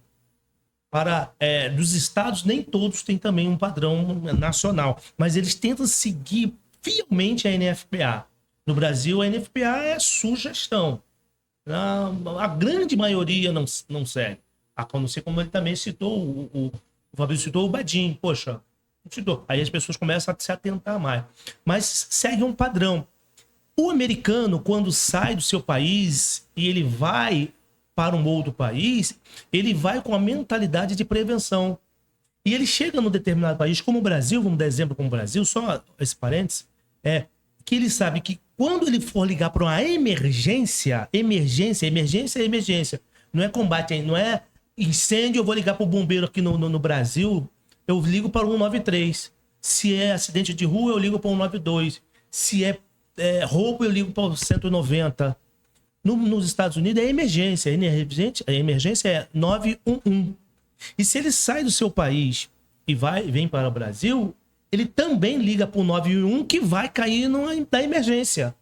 para dos estados, nem todos têm também um padrão nacional, mas eles tentam seguir fielmente a NFPA. No Brasil, a NFPA é sugestão. A grande maioria não segue. A não ser como ele também citou, o Fabrício citou o Badim. Poxa, não citou. Aí as pessoas começam a se atentar mais. Mas segue um padrão. O americano, quando sai do seu país e ele vai para um outro país, ele vai com a mentalidade de prevenção. E ele chega num determinado país, como o Brasil, vamos dar exemplo como o Brasil, só esse parênteses, que ele sabe que quando ele for ligar para uma emergência, não é combate, não é incêndio, eu vou ligar para o bombeiro aqui no Brasil, eu ligo para o 193. Se é acidente de rua, eu ligo para o 192. Se é roubo, eu ligo para o 190. Nos Estados Unidos é emergência. A emergência é 911. E se ele sai do seu país e vem para o Brasil, ele também liga para o 911 que vai cair na emergência.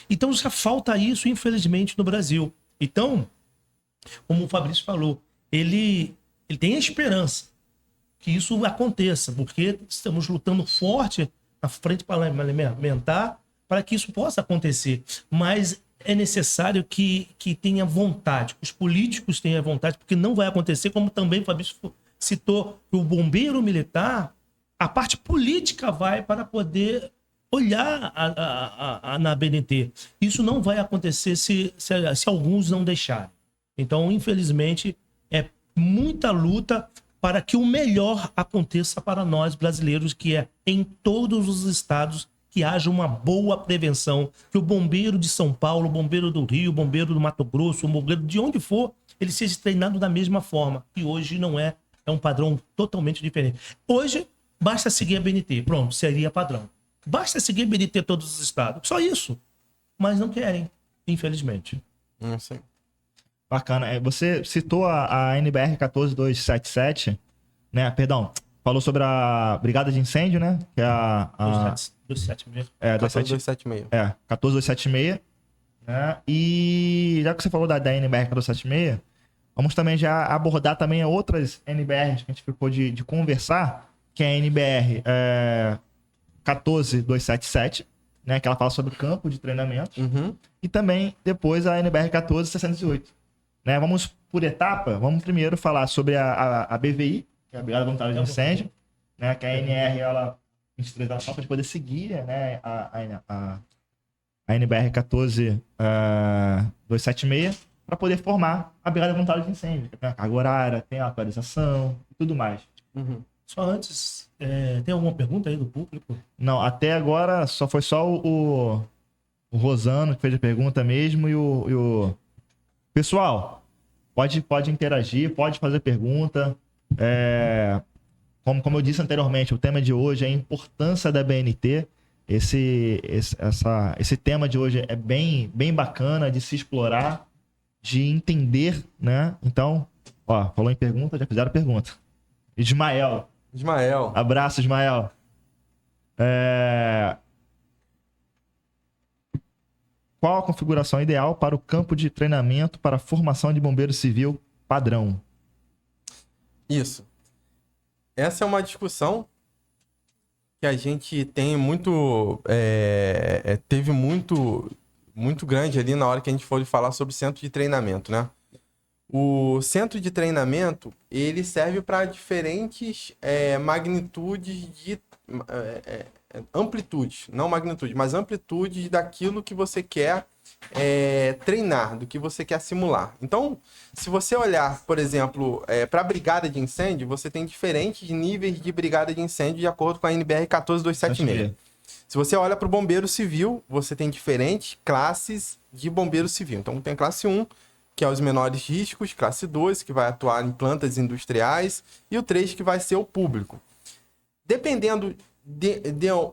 Então já falta isso, infelizmente, no Brasil. Então, como o Fabrício falou, ele tem a esperança que isso aconteça, porque estamos lutando forte na frente parlamentar para que isso possa acontecer. Mas é necessário que tenha vontade, que os políticos tenham vontade, porque não vai acontecer, como também o Fabrício citou, que o bombeiro militar, a parte política vai para poder olhar na BNT. Isso não vai acontecer se alguns não deixarem. Então, infelizmente, é muita luta para que o melhor aconteça para nós brasileiros, que é em todos os estados que haja uma boa prevenção, que o bombeiro de São Paulo, o bombeiro do Rio, o bombeiro do Mato Grosso, o bombeiro de onde for, ele seja treinado da mesma forma, que hoje não é um padrão totalmente diferente. Hoje, basta seguir a BNT, pronto, seria padrão. Basta seguir a BNT em todos os estados, só isso. Mas não querem, infelizmente. Não sei. Bacana. Você citou a NBR 14277, né? Perdão, falou sobre a Brigada de Incêndio, né? Que é a 276. 14276. 14276. Né? E já que você falou da NBR 14276, vamos também já abordar também outras NBRs que a gente ficou de conversar, que é a NBR 14277, né? Que ela fala sobre o campo de treinamento. Uhum. E também depois a NBR 14608. Né? Vamos por etapa. Vamos primeiro falar sobre a BVI, que é a Brigada Voluntária de Incêndio, né? Que a NR, ela só para poder seguir, né? a NBR 14276, para poder formar a brigada voluntária de incêndio. Tem a carga horária, tem a atualização e tudo mais. Só antes, tem alguma pergunta aí do público? Não, até agora foi só o Rosano que fez a pergunta mesmo e o... Pessoal, pode interagir, pode fazer pergunta. Como eu disse anteriormente, o tema de hoje é a importância da BNT. Esse tema de hoje é bem bacana de se explorar, de entender, né? Então, falou em pergunta, já fizeram pergunta. Ismael. Abraço, Ismael. Qual a configuração ideal para o campo de treinamento para a formação de bombeiro civil padrão? Isso. Essa é uma discussão que a gente tem teve muito grande ali na hora que a gente for falar sobre centro de treinamento, né? O centro de treinamento, ele serve para diferentes magnitudes de amplitude, não magnitude, mas amplitude daquilo que você quer treinar, do que você quer simular. Então, se você olhar, por exemplo, para a brigada de incêndio, você tem diferentes níveis de brigada de incêndio de acordo com a NBR 14276. Se você olha para o bombeiro civil, você tem diferentes classes de bombeiro civil. Então, tem a classe 1, que é os menores riscos, classe 2, que vai atuar em plantas industriais, e o 3, que vai ser o público. Dependendo de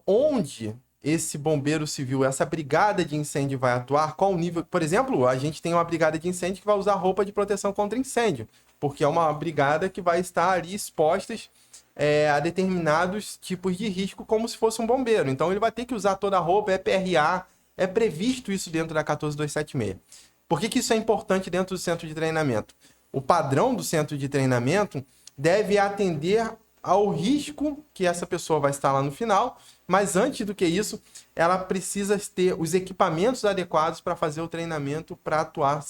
onde esse bombeiro civil, essa brigada de incêndio vai atuar, qual o nível... Por exemplo, a gente tem uma brigada de incêndio que vai usar roupa de proteção contra incêndio, porque é uma brigada que vai estar ali expostas a determinados tipos de risco, como se fosse um bombeiro. Então, ele vai ter que usar toda a roupa, PRA, é previsto isso dentro da 14276. Por que isso é importante dentro do centro de treinamento? O padrão do centro de treinamento deve atender ao risco que essa pessoa vai estar lá no final, mas antes do que isso, ela precisa ter os equipamentos adequados para fazer o treinamento, para atuar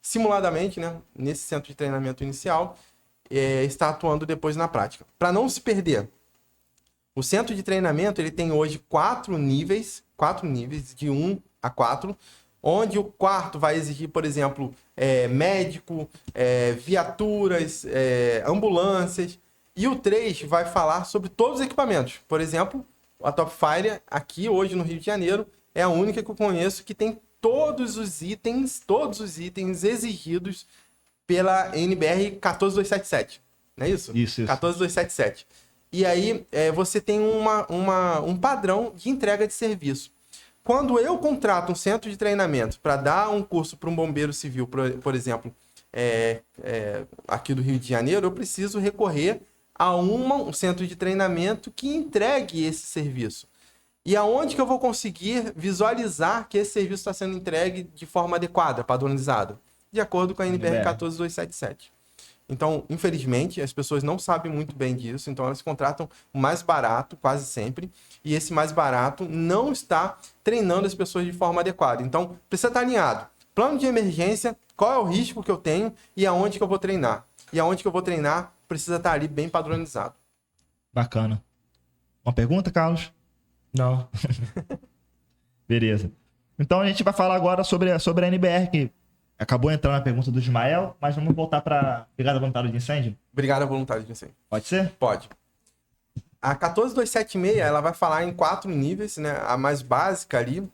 simuladamente, né, nesse centro de treinamento inicial, está atuando depois na prática. Para não se perder, o centro de treinamento ele tem hoje 4 níveis, de 1 a 4, onde o quarto vai exigir, por exemplo, médico, viaturas, ambulâncias, e o 3 vai falar sobre todos os equipamentos. Por exemplo, a Top Fire, aqui hoje no Rio de Janeiro, é a única que eu conheço que tem todos os itens exigidos pela NBR 14277. Não é isso? Isso. 14277. E aí você tem um padrão de entrega de serviço. Quando eu contrato um centro de treinamento para dar um curso para um bombeiro civil, por exemplo, aqui do Rio de Janeiro, eu preciso recorrer a um centro de treinamento que entregue esse serviço. E aonde que eu vou conseguir visualizar que esse serviço está sendo entregue de forma adequada, padronizada? De acordo com a NBR 14277. Então, infelizmente, as pessoas não sabem muito bem disso, então elas contratam o mais barato, quase sempre, e esse mais barato não está treinando as pessoas de forma adequada. Então, precisa estar alinhado. Plano de emergência, qual é o risco que eu tenho e aonde que eu vou treinar. E aonde que eu vou treinar precisa estar ali bem padronizado. Bacana. Uma pergunta, Carlos? Não. Beleza. Então, a gente vai falar agora sobre a NBR, que acabou entrando na pergunta do Ismael, mas vamos voltar para Brigada Voluntária de Incêndio? Brigada Voluntária de Incêndio. Pode ser? Pode. A 14276, ela vai falar em 4 níveis, né? A mais básica ali,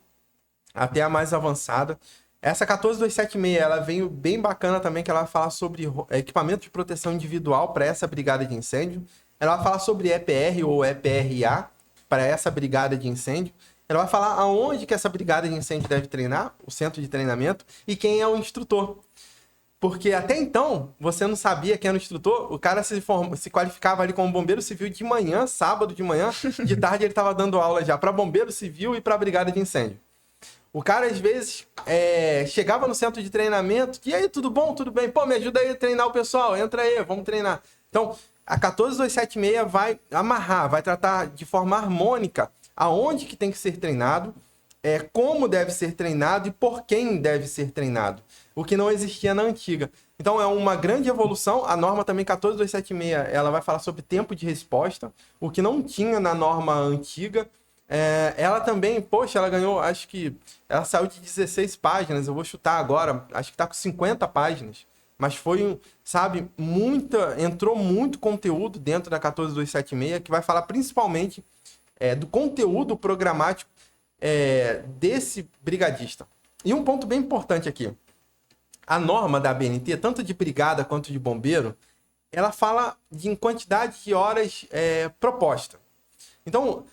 até a mais avançada. Essa 14276, ela veio bem bacana também, que ela vai falar sobre equipamento de proteção individual para essa brigada de incêndio. Ela vai falar sobre EPR ou EPRA para essa brigada de incêndio. Ela vai falar aonde que essa brigada de incêndio deve treinar, o centro de treinamento, e quem é o instrutor. Porque até então, você não sabia quem era o instrutor, o cara se qualificava ali como bombeiro civil de manhã, sábado de manhã, de tarde ele estava dando aula já para bombeiro civil e para brigada de incêndio. O cara, às vezes, chegava no centro de treinamento, e aí, tudo bom? Tudo bem? Pô, me ajuda aí a treinar o pessoal, entra aí, vamos treinar. Então, a 14276 vai amarrar, vai tratar de forma harmônica aonde que tem que ser treinado, como deve ser treinado e por quem deve ser treinado, o que não existia na antiga. Então, é uma grande evolução. A norma também 14276, ela vai falar sobre tempo de resposta, o que não tinha na norma antiga. Ela também, poxa, ela ganhou, acho que ela saiu de 16 páginas, eu vou chutar agora, acho que tá com 50 páginas. Mas foi, sabe, entrou muito conteúdo dentro da 14276, que vai falar principalmente do conteúdo programático desse brigadista. E um ponto bem importante aqui. A norma da ABNT, tanto de brigada quanto de bombeiro, ela fala em quantidade de horas proposta. Então,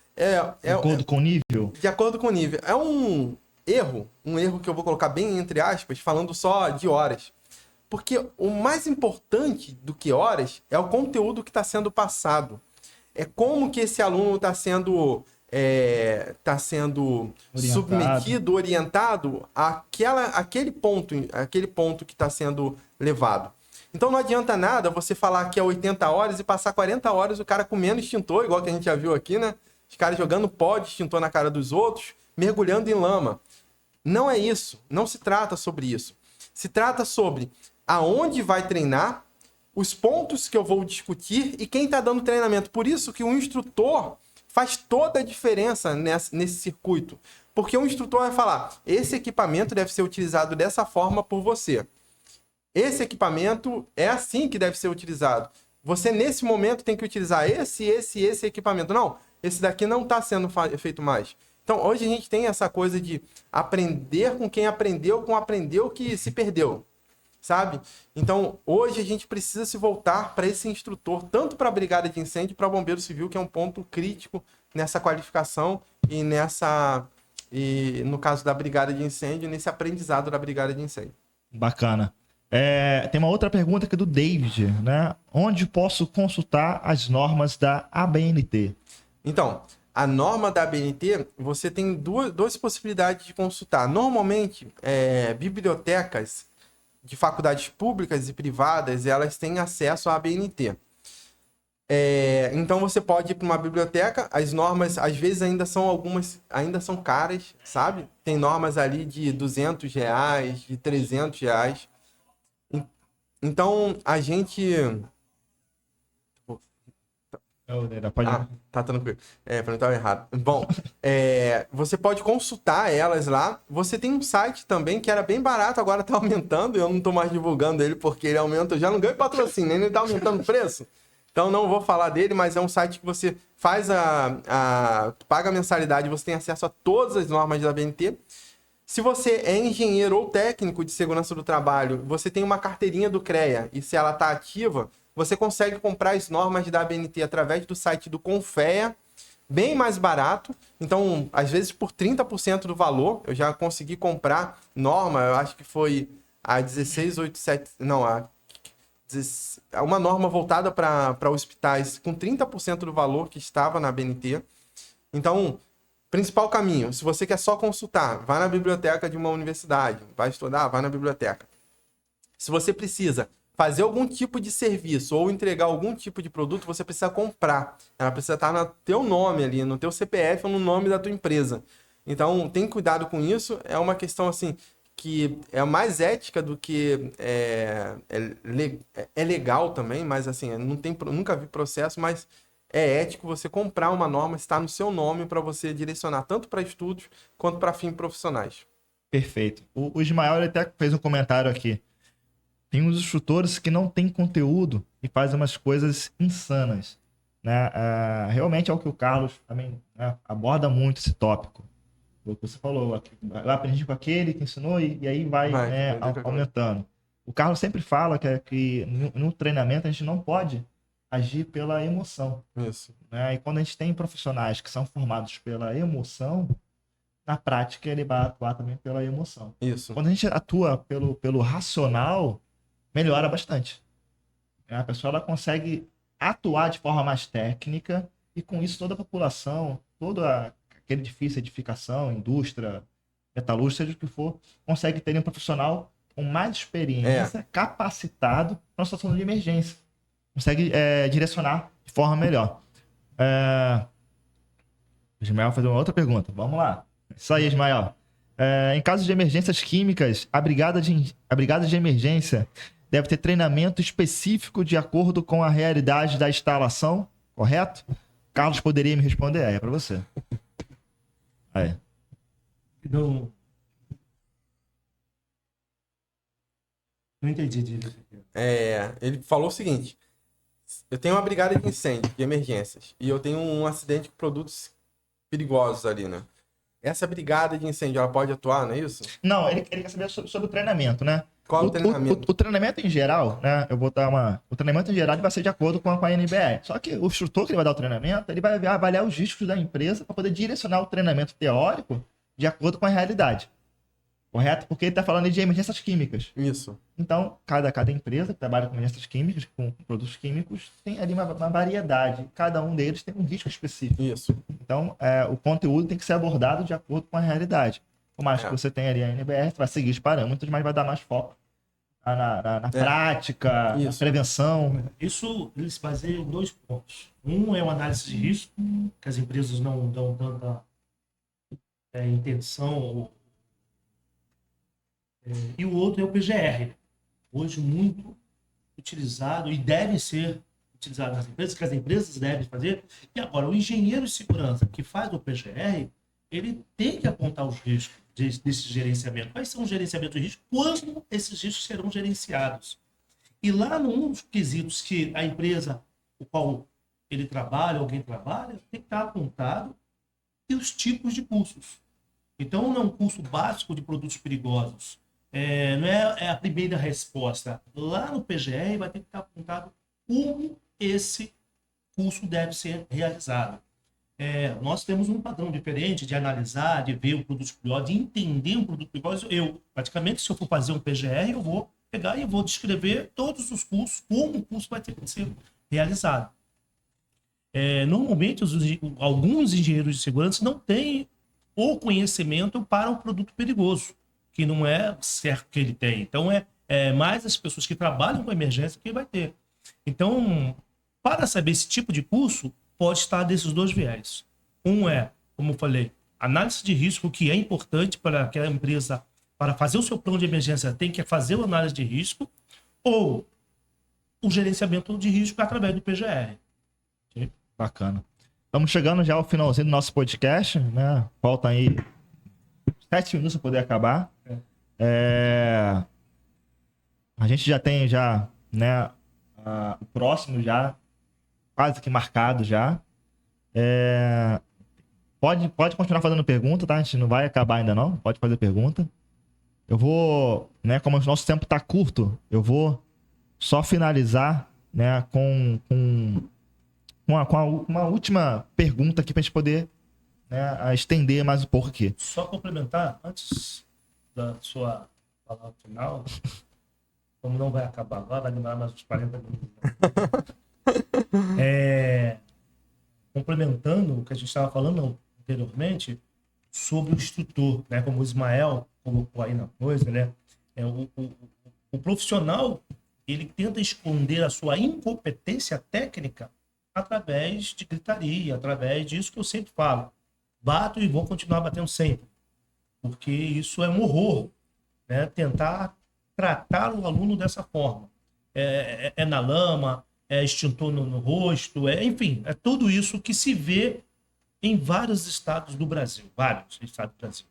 de acordo com o nível? De acordo com o nível. É um erro que eu vou colocar bem entre aspas, falando só de horas. Porque o mais importante do que horas é o conteúdo que está sendo passado. É como que esse aluno está sendo submetido, orientado àquele ponto que está sendo levado. Então não adianta nada você falar que é 80 horas e passar 40 horas o cara comendo extintor, igual que a gente já viu aqui, né? Os caras jogando pó de extintor na cara dos outros, mergulhando em lama. Não é isso. Não se trata sobre isso. Se trata sobre aonde vai treinar, os pontos que eu vou discutir e quem está dando treinamento. Por isso que o instrutor faz toda a diferença nesse circuito. Porque o instrutor vai falar, esse equipamento deve ser utilizado dessa forma por você. Esse equipamento é assim que deve ser utilizado. Você, nesse momento, tem que utilizar esse equipamento. Não, esse daqui não está sendo feito mais. Então, hoje a gente tem essa coisa de aprender com quem aprendeu, que se perdeu, sabe? Então, hoje a gente precisa se voltar para esse instrutor, tanto para a brigada de incêndio e para bombeiro civil, que é um ponto crítico nessa qualificação e no caso da brigada de incêndio, nesse aprendizado da brigada de incêndio. Bacana. Tem uma outra pergunta aqui do David, né? Onde posso consultar as normas da ABNT? Então, a norma da ABNT, você tem duas possibilidades de consultar. Normalmente, bibliotecas de faculdades públicas e privadas, elas têm acesso à ABNT. Então, você pode ir para uma biblioteca, as normas, às vezes, ainda são caras, sabe? Tem normas ali de R$200, de R$300. Então, a gente... Tá tranquilo. Pra não estar errado. Bom, você pode consultar elas lá. Você tem um site também que era bem barato, agora tá aumentando. Eu não tô mais divulgando ele porque ele aumenta. Eu já não ganho patrocínio, ele tá aumentando o preço. Então não vou falar dele, mas é um site que você faz paga a mensalidade, você tem acesso a todas as normas da ABNT. Se você é engenheiro ou técnico de segurança do trabalho, você tem uma carteirinha do CREA e se ela está ativa, você consegue comprar as normas da ABNT através do site do Confea, bem mais barato. Então, às vezes por 30% do valor, eu já consegui comprar norma, eu acho que foi a 1687, não, uma norma voltada para hospitais com 30% do valor que estava na ABNT. Então, principal caminho, se você quer só consultar, vá na biblioteca de uma universidade, vai estudar, vai na biblioteca. Se você precisa fazer algum tipo de serviço ou entregar algum tipo de produto, você precisa comprar. Ela precisa estar no teu nome ali, no teu CPF ou no nome da tua empresa. Então, tem cuidado com isso. É uma questão, assim, que é mais ética do que é legal também, mas, assim, nunca vi processo, mas é ético você comprar uma norma, estar no seu nome para você direcionar tanto para estudos quanto para fins profissionais. Perfeito. O Ismael ele até fez um comentário aqui. Tem uns instrutores que não têm conteúdo e fazem umas coisas insanas, né? Realmente é o que o Carlos também, né, aborda muito esse tópico. O que você falou, eu aprendi com aquele que ensinou e aí vai aumentando. O Carlos sempre fala que no treinamento a gente não pode agir pela emoção. Isso. Né? E quando a gente tem profissionais que são formados pela emoção, na prática ele vai atuar também pela emoção. Isso. Quando a gente atua pelo racional, melhora bastante. A pessoa ela consegue atuar de forma mais técnica e com isso toda a população, todo aquele edifício, edificação, indústria, metalúrgica, seja o que for, consegue ter um profissional com mais experiência, capacitado para uma situação de emergência. Consegue direcionar de forma melhor. Ismael vai fazer uma outra pergunta. Vamos lá. Isso aí, Ismael. Em caso de emergências químicas, a brigada de emergência deve ter treinamento específico de acordo com a realidade da instalação, correto? Carlos poderia me responder? É para você. Aí. Não, não entendi direito. Ele falou o seguinte: eu tenho uma brigada de incêndio, de emergências, e eu tenho um acidente com produtos perigosos ali, né? Essa brigada de incêndio, ela pode atuar, não é isso? Não, ele quer saber sobre o treinamento, né? Qual é o treinamento? O treinamento em geral, né? Eu vou dar uma. O treinamento em geral ele vai ser de acordo com a NBR. Só que o instrutor que ele vai dar o treinamento, ele vai avaliar os riscos da empresa para poder direcionar o treinamento teórico de acordo com a realidade. Correto? Porque ele está falando de emergências químicas. Isso. Então, cada empresa que trabalha com emergências químicas, com produtos químicos, tem ali uma variedade. Cada um deles tem um risco específico. Isso. Então, o conteúdo tem que ser abordado de acordo com a realidade. Por mais que você tenha ali a NBR, você vai seguir os parâmetros, mas vai dar mais foco na prática, na prevenção. Isso eles baseiam em 2 pontos. Um é o análise de risco, que as empresas não dão tanta intenção. E o outro é o PGR. Hoje muito utilizado e deve ser utilizado nas empresas, que as empresas devem fazer. E agora, o engenheiro de segurança que faz o PGR, ele tem que apontar os riscos desse gerenciamento. Quais são os gerenciamentos de risco? Quando esses riscos serão gerenciados? E lá, num dos quesitos que a empresa, o qual ele trabalha, alguém trabalha, tem que estar apontado e os tipos de cursos. Então, não é um curso básico de produtos perigosos. Não é a primeira resposta. Lá no PGR vai ter que estar apontado como esse curso deve ser realizado. Nós temos um padrão diferente de analisar, de ver o produto perigoso, de entender um produto perigoso. Praticamente, se eu for fazer um PGR, eu vou pegar e vou descrever todos os cursos, como o curso vai ter que ser realizado. Normalmente, alguns engenheiros de segurança não têm o conhecimento para o produto perigoso, que não é certo que ele tem. Então, é mais as pessoas que trabalham com emergência que vai ter. Então, para saber esse tipo de curso, pode estar desses 2 viés. Um é, como eu falei, análise de risco, que é importante para que a empresa, para fazer o seu plano de emergência, tem que fazer a análise de risco, ou o gerenciamento de risco através do PGR. Okay? Bacana. Estamos chegando já ao finalzinho do nosso podcast, né? Falta aí 7 minutos para poder acabar. A gente já tem né, o próximo já quase que marcado já. Pode continuar fazendo pergunta, tá? A gente não vai acabar ainda não. Pode fazer pergunta. Eu vou, né? Como o nosso tempo tá curto, eu vou só finalizar, né? Com uma última pergunta aqui pra gente poder, né, estender mais um pouco aqui. Só complementar, antes da sua palavra final, como não vai acabar agora, vai demorar mais uns 40 minutos. Complementando o que a gente estava falando anteriormente sobre o instrutor, né? Como o Ismael colocou aí na coisa, né? O profissional, ele tenta esconder a sua incompetência técnica através de gritaria, através disso que eu sempre falo. Bato e vou continuar batendo sempre. Porque isso é um horror, né? Tentar tratar o aluno dessa forma. Na lama, extintor no rosto, enfim, é tudo isso que se vê em vários estados do Brasil. Vários estados do Brasil.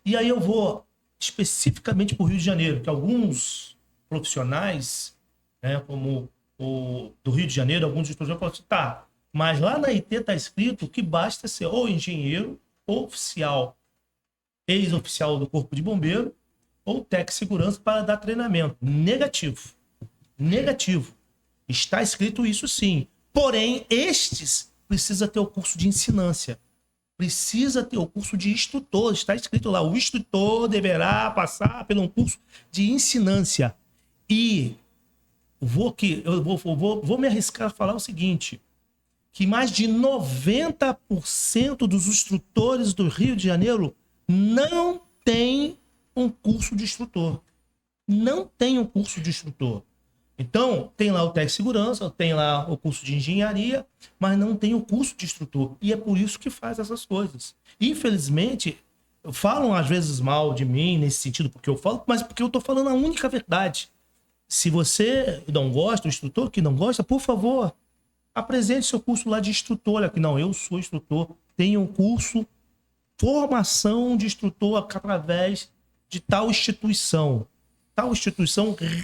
E aí eu vou especificamente para o Rio de Janeiro, que alguns profissionais, né, como o do Rio de Janeiro, alguns instrutores falam assim, tá, mas lá na IT está escrito que basta ser ou engenheiro, ou oficial, ex-oficial do Corpo de Bombeiro, ou técnico de segurança para dar treinamento. Negativo. Negativo. Está escrito isso sim. Porém, estes precisa ter o curso de ensinância. Precisa ter o curso de instrutor. Está escrito lá, o instrutor deverá passar por um curso de ensinância. E vou me arriscar a falar o seguinte, que mais de 90% dos instrutores do Rio de Janeiro não tem um curso de instrutor. Não tem um curso de instrutor. Então, tem lá o técnico de segurança, tem lá o curso de engenharia, mas não tem o curso de instrutor. E é por isso que faz essas coisas. Infelizmente, falam às vezes mal de mim nesse sentido, porque eu falo, mas porque eu estou falando a única verdade. Se você não gosta, o instrutor que não gosta, por favor, apresente seu curso lá de instrutor. Olha, que não, eu sou instrutor, tenho um curso formação de instrutor através de tal instituição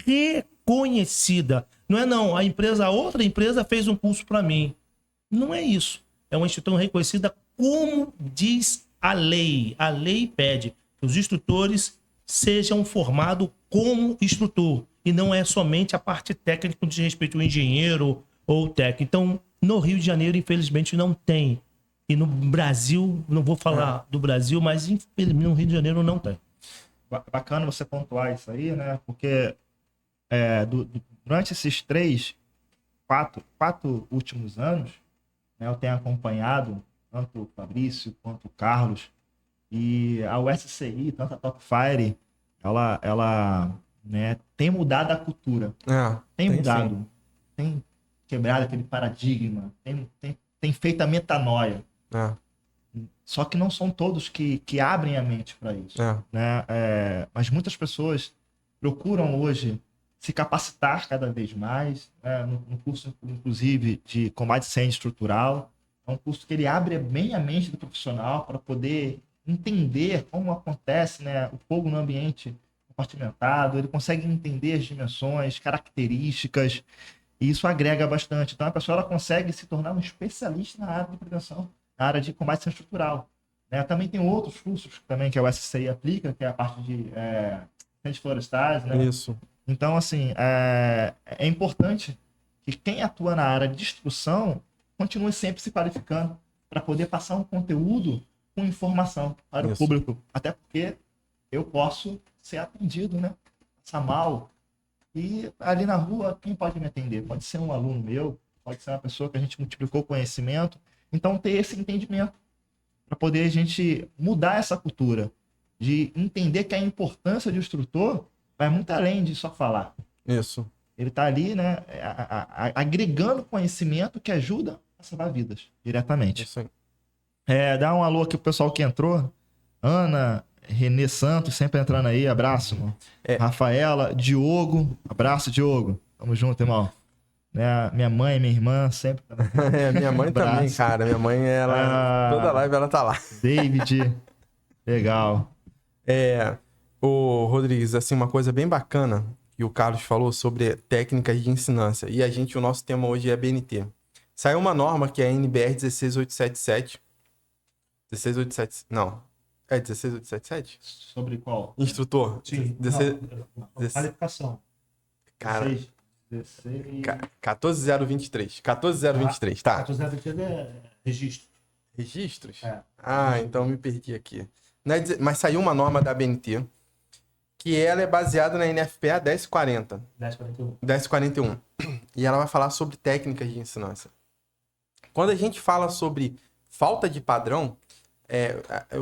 reconhecida. Não é não, a outra empresa fez um curso para mim. Não é isso. É uma instituição reconhecida como diz a lei. A lei pede que os instrutores sejam formados como instrutor. E não é somente a parte técnica que diz respeito ao engenheiro ou técnico. Então, no Rio de Janeiro, infelizmente, não tem. E no Brasil, não vou falar do Brasil, mas infelizmente no Rio de Janeiro não tem. Bacana você pontuar isso aí, né? Porque durante esses quatro últimos anos, né, eu tenho acompanhado tanto o Fabrício quanto o Carlos, e a USCI, tanto a Topfire, ela né, tem mudado a cultura. Tem mudado. Sim. Tem quebrado aquele paradigma. Tem feito a metanoia. Só que não são todos que abrem a mente para isso. Né? Mas muitas pessoas procuram hoje se capacitar cada vez mais, né? No curso, inclusive, de Combate Incêndio Estrutural. É um curso que ele abre bem a mente do profissional para poder entender como acontece, né, o fogo no ambiente compartimentado. Ele consegue entender as dimensões, características, e isso agrega bastante. Então, a pessoa ela consegue se tornar um especialista na área de prevenção, na área de combate incêndio estrutural. Né? Também tem outros cursos também que a USCI aplica, que é a parte de incêndios florestais. Né? Isso. Então, assim, é importante que quem atua na área de instrução continue sempre se qualificando para poder passar um conteúdo com informação para o público. Até porque eu posso ser atendido, né? Passar mal. E ali na rua, quem pode me atender? Pode ser um aluno meu, pode ser uma pessoa que a gente multiplicou o conhecimento. Então, ter esse entendimento para poder a gente mudar essa cultura de entender que a importância de instrutor vai muito além de só falar. Isso. Ele está ali, né, agregando conhecimento que ajuda a salvar vidas diretamente. Isso aí. Dá um alô aqui pro pessoal que entrou. Ana, Renê Santos, sempre entrando aí. Abraço, mano. Rafaela, Diogo. Abraço, Diogo. Tamo junto, irmão. Né, minha mãe, minha irmã, sempre. Minha mãe também, cara. Minha mãe, toda live ela tá lá. David. Legal. Ô, Rodrigues, assim, uma coisa bem bacana que o Carlos falou sobre técnicas de ensinância. E o nosso tema hoje é BNT. Saiu uma norma que é a NBR 16877. 16877. Não. É 16877? Sobre qual? Instrutor. Sim. Qualificação. Cara. 16... 14023. 14023, tá. 14023 é registro. Registros? É. Então me perdi aqui. Mas saiu uma norma da BNT que ela é baseada na NFPA 1040. 1041. E ela vai falar sobre técnicas de ensinança. Quando a gente fala sobre falta de padrão,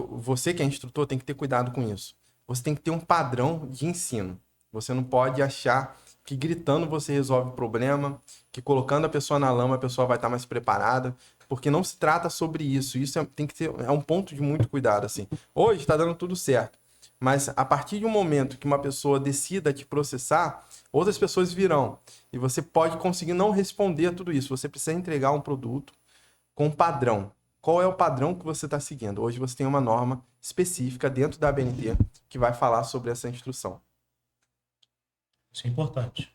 você que é instrutor tem que ter cuidado com isso. Você tem que ter um padrão de ensino. Você não pode achar que gritando você resolve o problema, que colocando a pessoa na lama a pessoa vai estar mais preparada, porque não se trata sobre isso. Isso tem que ter, um ponto de muito cuidado, assim. Hoje está dando tudo certo, mas a partir de um momento que uma pessoa decida te processar, outras pessoas virão. E você pode conseguir não responder a tudo isso. Você precisa entregar um produto com padrão. Qual é o padrão que você está seguindo? Hoje você tem uma norma específica dentro da ABNT que vai falar sobre essa instrução. Isso é importante.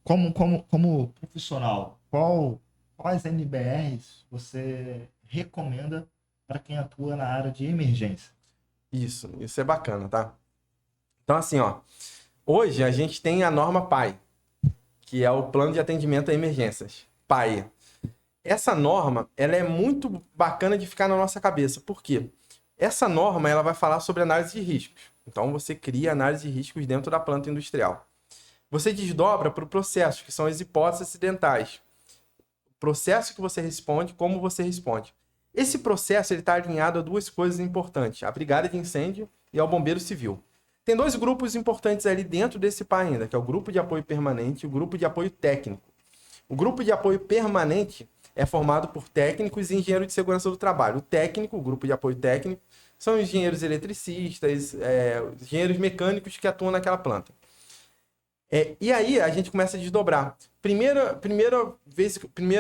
Como profissional, quais NBRs você recomenda para quem atua na área de emergência? Isso é bacana, tá? Então, assim, hoje a gente tem a norma PAI, que é o Plano de Atendimento a Emergências. PAI. Essa norma, ela é muito bacana de ficar na nossa cabeça. Por quê? Essa norma, ela vai falar sobre análise de riscos. Então, você cria análise de riscos dentro da planta industrial. Você desdobra para o processo, que são as hipóteses acidentais. O processo que você responde, como você responde. Esse processo está alinhado a duas coisas importantes. A brigada de incêndio e ao bombeiro civil. Tem dois grupos importantes ali dentro desse PAI ainda, que é o grupo de apoio permanente e o grupo de apoio técnico. O grupo de apoio permanente é formado por técnicos e engenheiros de segurança do trabalho. O técnico, o grupo de apoio técnico, são engenheiros eletricistas, engenheiros mecânicos que atuam naquela planta. E aí a gente começa a desdobrar. Primeiro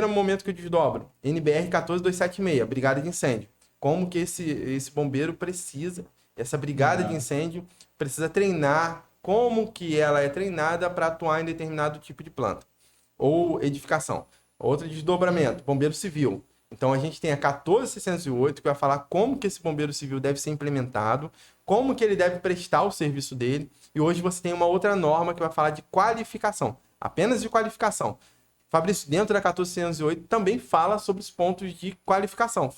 momento que eu desdobro, NBR 14276, brigada de incêndio. Como que esse bombeiro precisa, essa brigada de incêndio precisa treinar, como que ela é treinada para atuar em determinado tipo de planta ou edificação. Outro desdobramento, bombeiro civil. Então a gente tem a 14608 que vai falar como que esse bombeiro civil deve ser implementado, como que ele deve prestar o serviço dele. E hoje você tem uma outra norma que vai falar de qualificação, apenas de qualificação. Fabrício, dentro da 14608 também fala sobre os pontos de qualificação,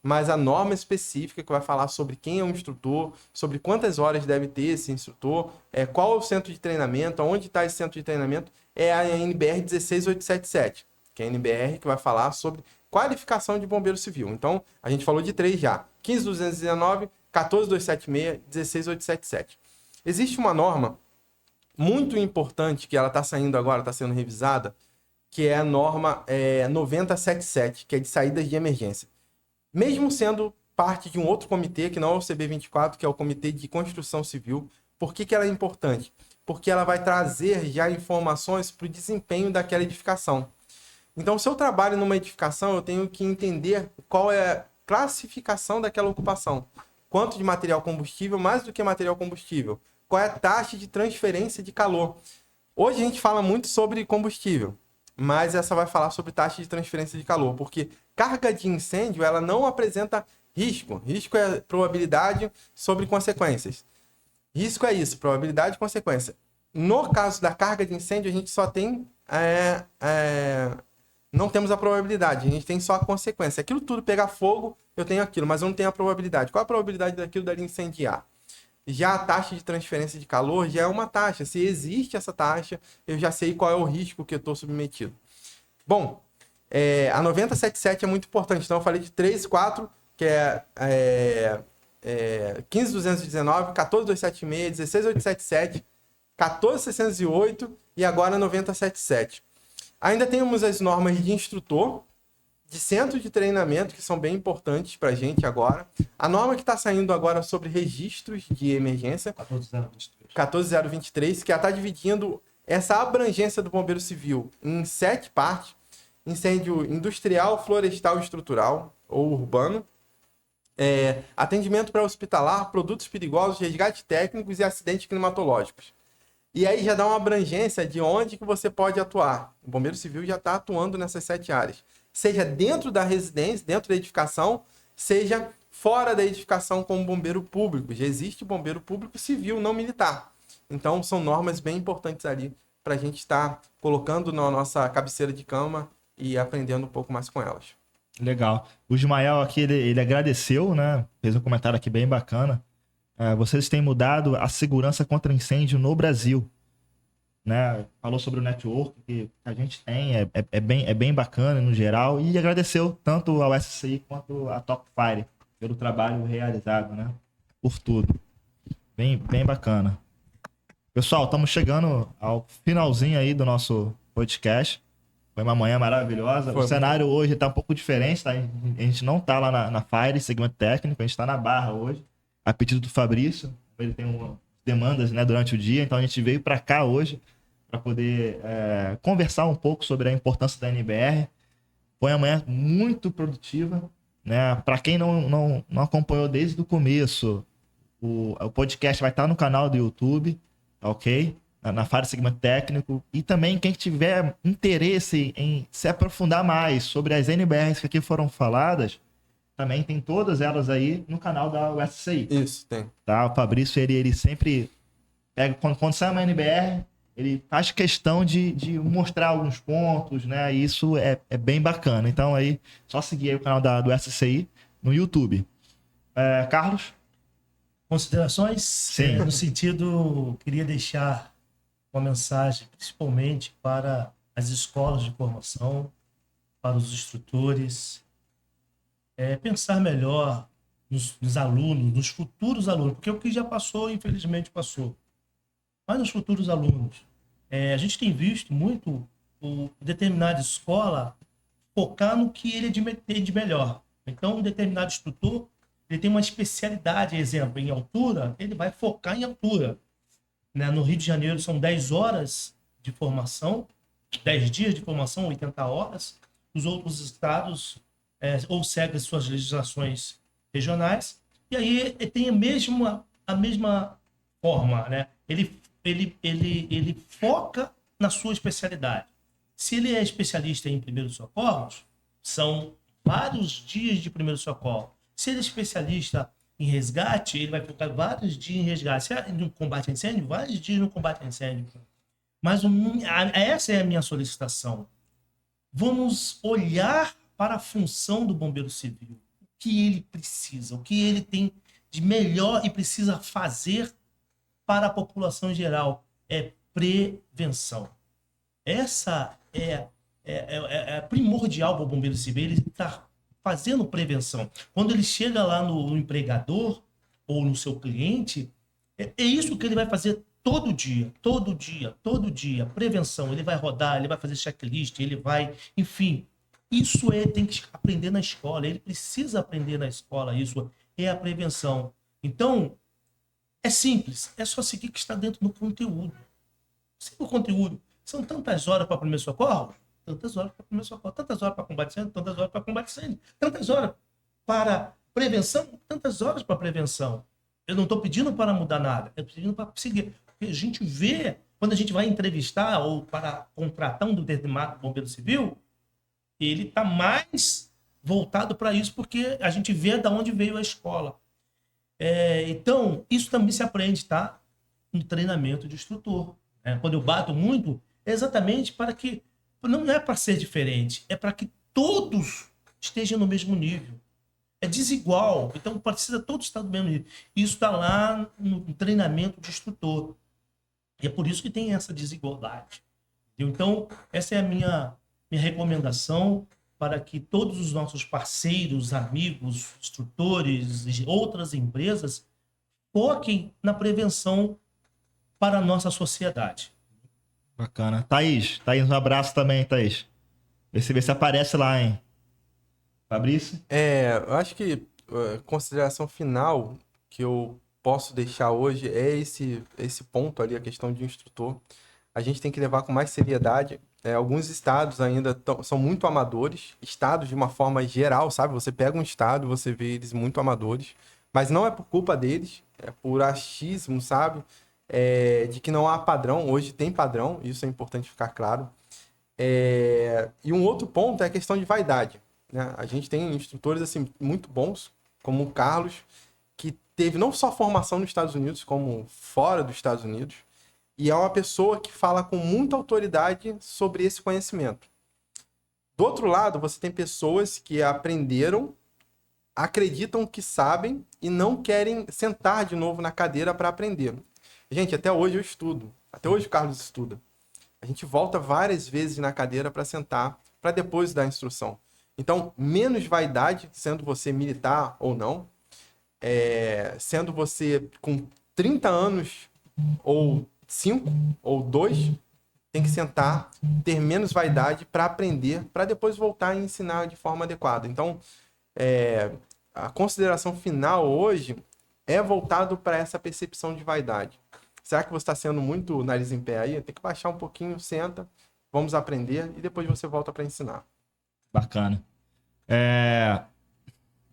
mas a norma específica que vai falar sobre quem é o instrutor, sobre quantas horas deve ter esse instrutor, qual é o centro de treinamento, onde está esse centro de treinamento, é a NBR 16877, que é a NBR que vai falar sobre qualificação de bombeiro civil. Então, a gente falou de 3 já, 15219, 14276, 16877. Existe uma norma muito importante que ela está saindo agora, está sendo revisada, que é a norma 9077, que é de saídas de emergência. Mesmo sendo parte de um outro comitê, que não é o CB24, que é o Comitê de Construção Civil, por que ela é importante? Porque ela vai trazer já informações para o desempenho daquela edificação. Então, se eu trabalho numa edificação, eu tenho que entender qual é a classificação daquela ocupação. Quanto de material combustível, mais do que material combustível. Qual é a taxa de transferência de calor. Hoje a gente fala muito sobre combustível, mas essa vai falar sobre taxa de transferência de calor, porque carga de incêndio ela não apresenta risco. Risco é probabilidade sobre consequências. Risco é isso, probabilidade e consequência. No caso da carga de incêndio, a gente só tem... não temos a probabilidade, a gente tem só a consequência. Aquilo tudo pegar fogo, eu tenho aquilo, mas eu não tenho a probabilidade. Qual a probabilidade daquilo dali incendiar? Já a taxa de transferência de calor já é uma taxa. Se existe essa taxa, eu já sei qual é o risco que eu estou submetido. Bom, a 9077 é muito importante. Então, eu falei de 3, 4, que é 15219, 14276, 16877, 14608 e agora 9077. Ainda temos as normas de instrutor, de centro de treinamento, que são bem importantes para a gente agora. A norma que está saindo agora sobre registros de emergência, 14023, que está dividindo essa abrangência do bombeiro civil em 7 partes: incêndio industrial, florestal, estrutural ou urbano, atendimento pré-hospitalar, produtos perigosos, resgate técnicos e acidentes climatológicos. E aí já dá uma abrangência de onde que você pode atuar. O bombeiro civil já está atuando nessas 7 áreas. Seja dentro da residência, dentro da edificação, seja fora da edificação como bombeiro público. Já existe bombeiro público civil, não militar. Então, são normas bem importantes ali para a gente estar colocando na nossa cabeceira de cama e aprendendo um pouco mais com elas. Legal. O Ismael aqui, ele agradeceu, né? Fez um comentário aqui bem bacana. Vocês têm mudado a segurança contra incêndio no Brasil. Né? Falou sobre o network que a gente tem, é bem bacana no geral, e agradeceu tanto ao SCI quanto a Top Fire pelo trabalho realizado, né? Por tudo. Bem bacana. Pessoal, estamos chegando ao finalzinho aí do nosso podcast. Foi uma manhã maravilhosa. O cenário hoje está um pouco diferente, tá? A gente não está lá na Fire, segmento técnico, a gente está na Barra hoje, a pedido do Fabrício. Ele tem demandas, né, durante o dia, então a gente veio para cá hoje para poder conversar um pouco sobre a importância da NBR. Foi uma manhã muito produtiva, né? Para quem não acompanhou desde o começo, o podcast vai estar no canal do YouTube, ok? Na Fire Segmento Técnico. E também quem tiver interesse em se aprofundar mais sobre as NBRs que aqui foram faladas, também tem todas elas aí no canal da USCI. Isso, tem. Tá? O Fabrício, ele sempre pega, quando sai uma NBR, ele faz questão de mostrar alguns pontos, né? E isso é bem bacana. Então, aí, só seguir aí o canal do SCI no YouTube. Carlos? Considerações? Sim. No sentido, queria deixar uma mensagem, principalmente para as escolas de formação, para os instrutores, pensar melhor nos alunos, nos futuros alunos, porque o que já passou, infelizmente, passou. Mas nos futuros alunos, a gente tem visto muito determinada escola focar no que ele tem de melhor. Então, um determinado instrutor, ele tem uma especialidade, exemplo, em altura, ele vai focar em altura. né? No Rio de Janeiro são 10 horas de formação, 10 dias de formação, 80 horas. Os outros estados ou seguem suas legislações regionais. E aí tem a mesma forma, né? Ele foca na sua especialidade. Se ele é especialista em primeiros socorros, são vários dias de primeiro socorro. Se ele é especialista em resgate, ele vai focar vários dias em resgate. Se é no combate a incêndio, vários dias no combate a incêndio. Mas essa é a minha solicitação. Vamos olhar para a função do bombeiro civil. O que ele precisa, o que ele tem de melhor e precisa fazer para a população em geral. É prevenção. Essa é primordial para o bombeiro civil. Ele está fazendo prevenção. Quando ele chega lá no empregador ou no seu cliente, é isso que ele vai fazer todo dia. Prevenção. Ele vai rodar, ele vai fazer checklist, ele vai... Enfim, isso tem que aprender na escola. Ele precisa aprender na escola. Isso é a prevenção. Então, é simples. É só seguir o que está dentro do conteúdo. Siga o conteúdo. São tantas horas para primeiro socorro? Tantas horas para primeiro socorro. Tantas horas para combate incêndio? Tantas horas para combate incêndio. Tantas horas para prevenção? Tantas horas para prevenção. Eu não estou pedindo para mudar nada. Eu estou pedindo para seguir. Porque a gente vê, quando a gente vai entrevistar ou para contratar um determinado bombeiro civil, ele está mais voltado para isso, porque a gente vê de onde veio a escola. Então, isso também se aprende, tá? No treinamento de instrutor. Quando eu bato muito, é exatamente para que... Não é para ser diferente, é para que todos estejam no mesmo nível. É desigual, então precisa todos estar no mesmo nível. Isso está lá no treinamento de instrutor. E é por isso que tem essa desigualdade. Então, essa é a minha recomendação para que todos os nossos parceiros, amigos, instrutores e outras empresas foquem na prevenção para a nossa sociedade. Bacana. Thaís, um abraço também, Thaís. Vê se aparece lá, hein? Fabrício? Eu acho que consideração final que eu posso deixar hoje é esse ponto ali, a questão de instrutor. A gente tem que levar com mais seriedade. Alguns estados ainda são muito amadores, estados de uma forma geral, sabe? Você pega um estado, você vê eles muito amadores, mas não é por culpa deles, é por achismo, sabe? De que não há padrão. Hoje tem padrão, isso é importante ficar claro. E um outro ponto é a questão de vaidade, né? A gente tem instrutores assim, muito bons, como o Carlos, que teve não só formação nos Estados Unidos, como fora dos Estados Unidos, e é uma pessoa que fala com muita autoridade sobre esse conhecimento. Do outro lado, você tem pessoas que aprenderam, acreditam que sabem e não querem sentar de novo na cadeira para aprender. Gente, até hoje eu estudo. Até hoje o Carlos estuda. A gente volta várias vezes na cadeira para sentar, para depois dar a instrução. Então, menos vaidade, sendo você militar ou não, sendo você com 30 anos, ou 5, ou 2, tem que sentar, ter menos vaidade para aprender, para depois voltar e ensinar de forma adequada. Então, a consideração final hoje é voltado para essa percepção de vaidade. Será que você está sendo muito nariz em pé aí? Tem que baixar um pouquinho, senta, vamos aprender e depois você volta para ensinar. Bacana.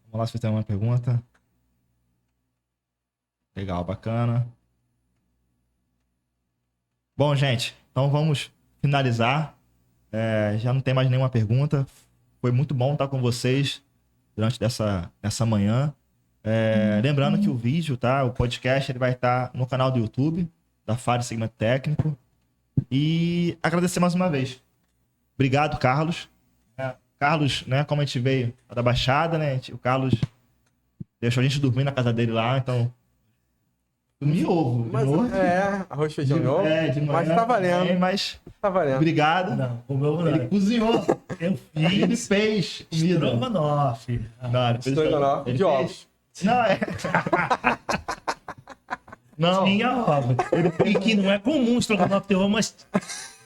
Vamos lá se você tem uma pergunta. Legal, bacana. Bom, gente, então vamos finalizar. Já não tem mais nenhuma pergunta. Foi muito bom estar com vocês durante essa manhã. Lembrando que o vídeo, tá? O podcast, ele vai estar no canal do YouTube da FARI Segmento Técnico. E agradecer mais uma vez. Obrigado, Carlos. Carlos, né, como a gente veio da Baixada, né? O Carlos deixou a gente dormir na casa dele lá, então... Comi ovo. Mas, arroz, feijão e ovo. De manhã, mas tá valendo. Também, mas tá valendo. Obrigado. Não, comeu não. Ele cozinhou. Eu fiz. Ele fez. Estrogonofe. Estrogonofe de ovos. Não, Não. Tinha ovo. E que não é comum estrogonofe ter ovo, mas...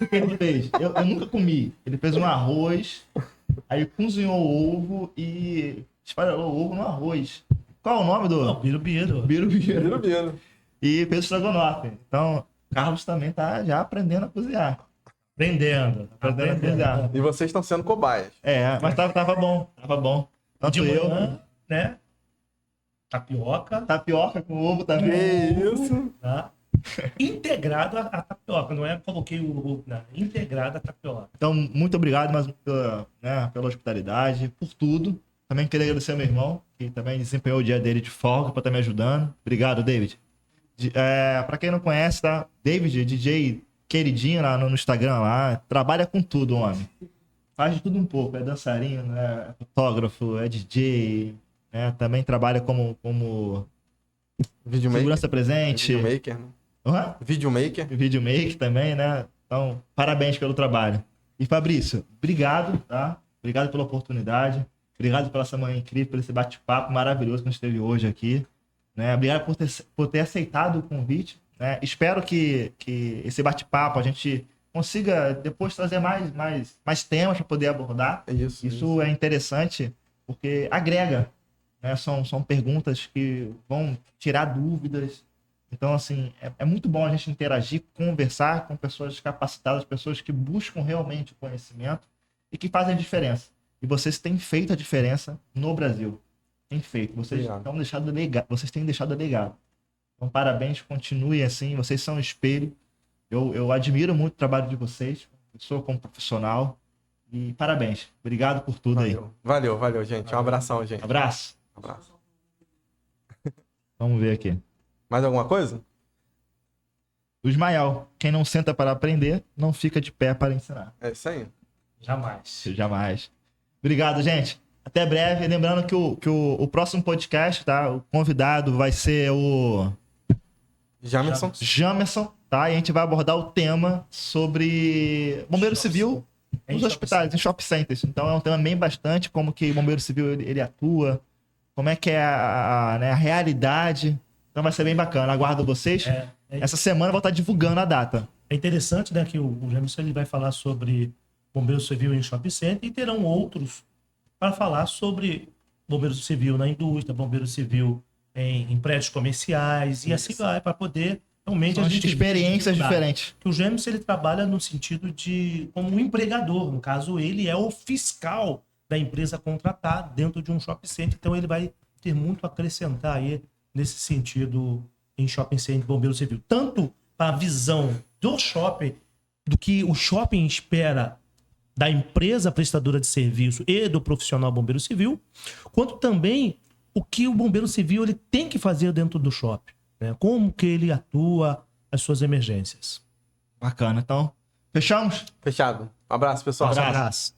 O que ele fez? Eu nunca comi. Ele fez um arroz, aí cozinhou o ovo e esfarelou o ovo no arroz. Qual é o nome do... Birubiru. Birubiru. E fez estrogonofe. Então, O Carlos também tá já aprendendo a cozinhar. Aprendendo. Aprendendo a cozinhar. E vocês estão sendo cobaias. Mas tava bom. Tava bom. Tanto De eu. manhã, né? Tapioca. Tapioca com ovo também. Que isso? Tá? Integrado a tapioca. Não é coloquei o ovo, não. Integrado a tapioca. Então, muito obrigado mais pela hospitalidade, por tudo. Também queria agradecer ao meu irmão, que também desempenhou o dia dele de folga para estar me ajudando. Obrigado, David. Para quem não conhece, tá? David, DJ queridinho lá no Instagram, lá, trabalha com tudo, homem. Faz de tudo um pouco. É dançarino, é fotógrafo, é DJ, né? Também trabalha como Videomaker. segurança presente. Videomaker, né? Uhum. Videomaker. Videomaker também, né? Então, parabéns pelo trabalho. E Fabrício, obrigado, tá? Obrigado pela oportunidade. Obrigado pela essa manhã incrível, por esse bate-papo maravilhoso que a gente teve hoje aqui. Né? Obrigado por ter aceitado o convite. Né? Espero que esse bate-papo a gente consiga depois trazer mais temas para poder abordar. Isso é interessante porque agrega. Né? São perguntas que vão tirar dúvidas. Então, assim, é muito bom a gente interagir, conversar com pessoas capacitadas, pessoas que buscam realmente o conhecimento e que fazem a diferença. E vocês têm feito a diferença no Brasil. Tem feito. Vocês têm deixado legado. Então, parabéns, continue assim. Vocês são um espelho. Eu admiro muito o trabalho de vocês. Eu sou como profissional. E parabéns. Obrigado por tudo aí. Valeu, gente. Um abração, gente. Abraço. Abraço. Vamos ver aqui. Mais alguma coisa? O Ismael. Quem não senta para aprender, não fica de pé para ensinar. É isso aí. Jamais. Obrigado, gente. Até breve. Lembrando que o próximo podcast, tá? O convidado vai ser o Jamerson, tá? E a gente vai abordar o tema sobre bombeiro civil nos hospitais, em shopping centers. Então é um tema bem bastante, como que o bombeiro civil ele atua, como é que é a realidade. Então vai ser bem bacana. Aguardo vocês. Essa semana eu vou estar divulgando a data. É interessante, né, que o Jamerson ele vai falar sobre bombeiro civil em shopping center e terão outros para falar sobre bombeiro civil na indústria, bombeiro civil em prédios comerciais e assim vai, para poder realmente a gente experiências diferentes. Que o Jamerson ele trabalha no sentido de como um empregador, no caso ele é o fiscal da empresa contratada dentro de um shopping center, então ele vai ter muito a acrescentar aí nesse sentido em shopping center bombeiro civil, tanto para a visão do shopping, do que o shopping espera da empresa prestadora de serviço e do profissional bombeiro civil, quanto também o que o bombeiro civil ele tem que fazer dentro do shopping, né? Como que ele atua as suas emergências. Bacana, então. Fechamos? Fechado. Um abraço, pessoal. Um abraço.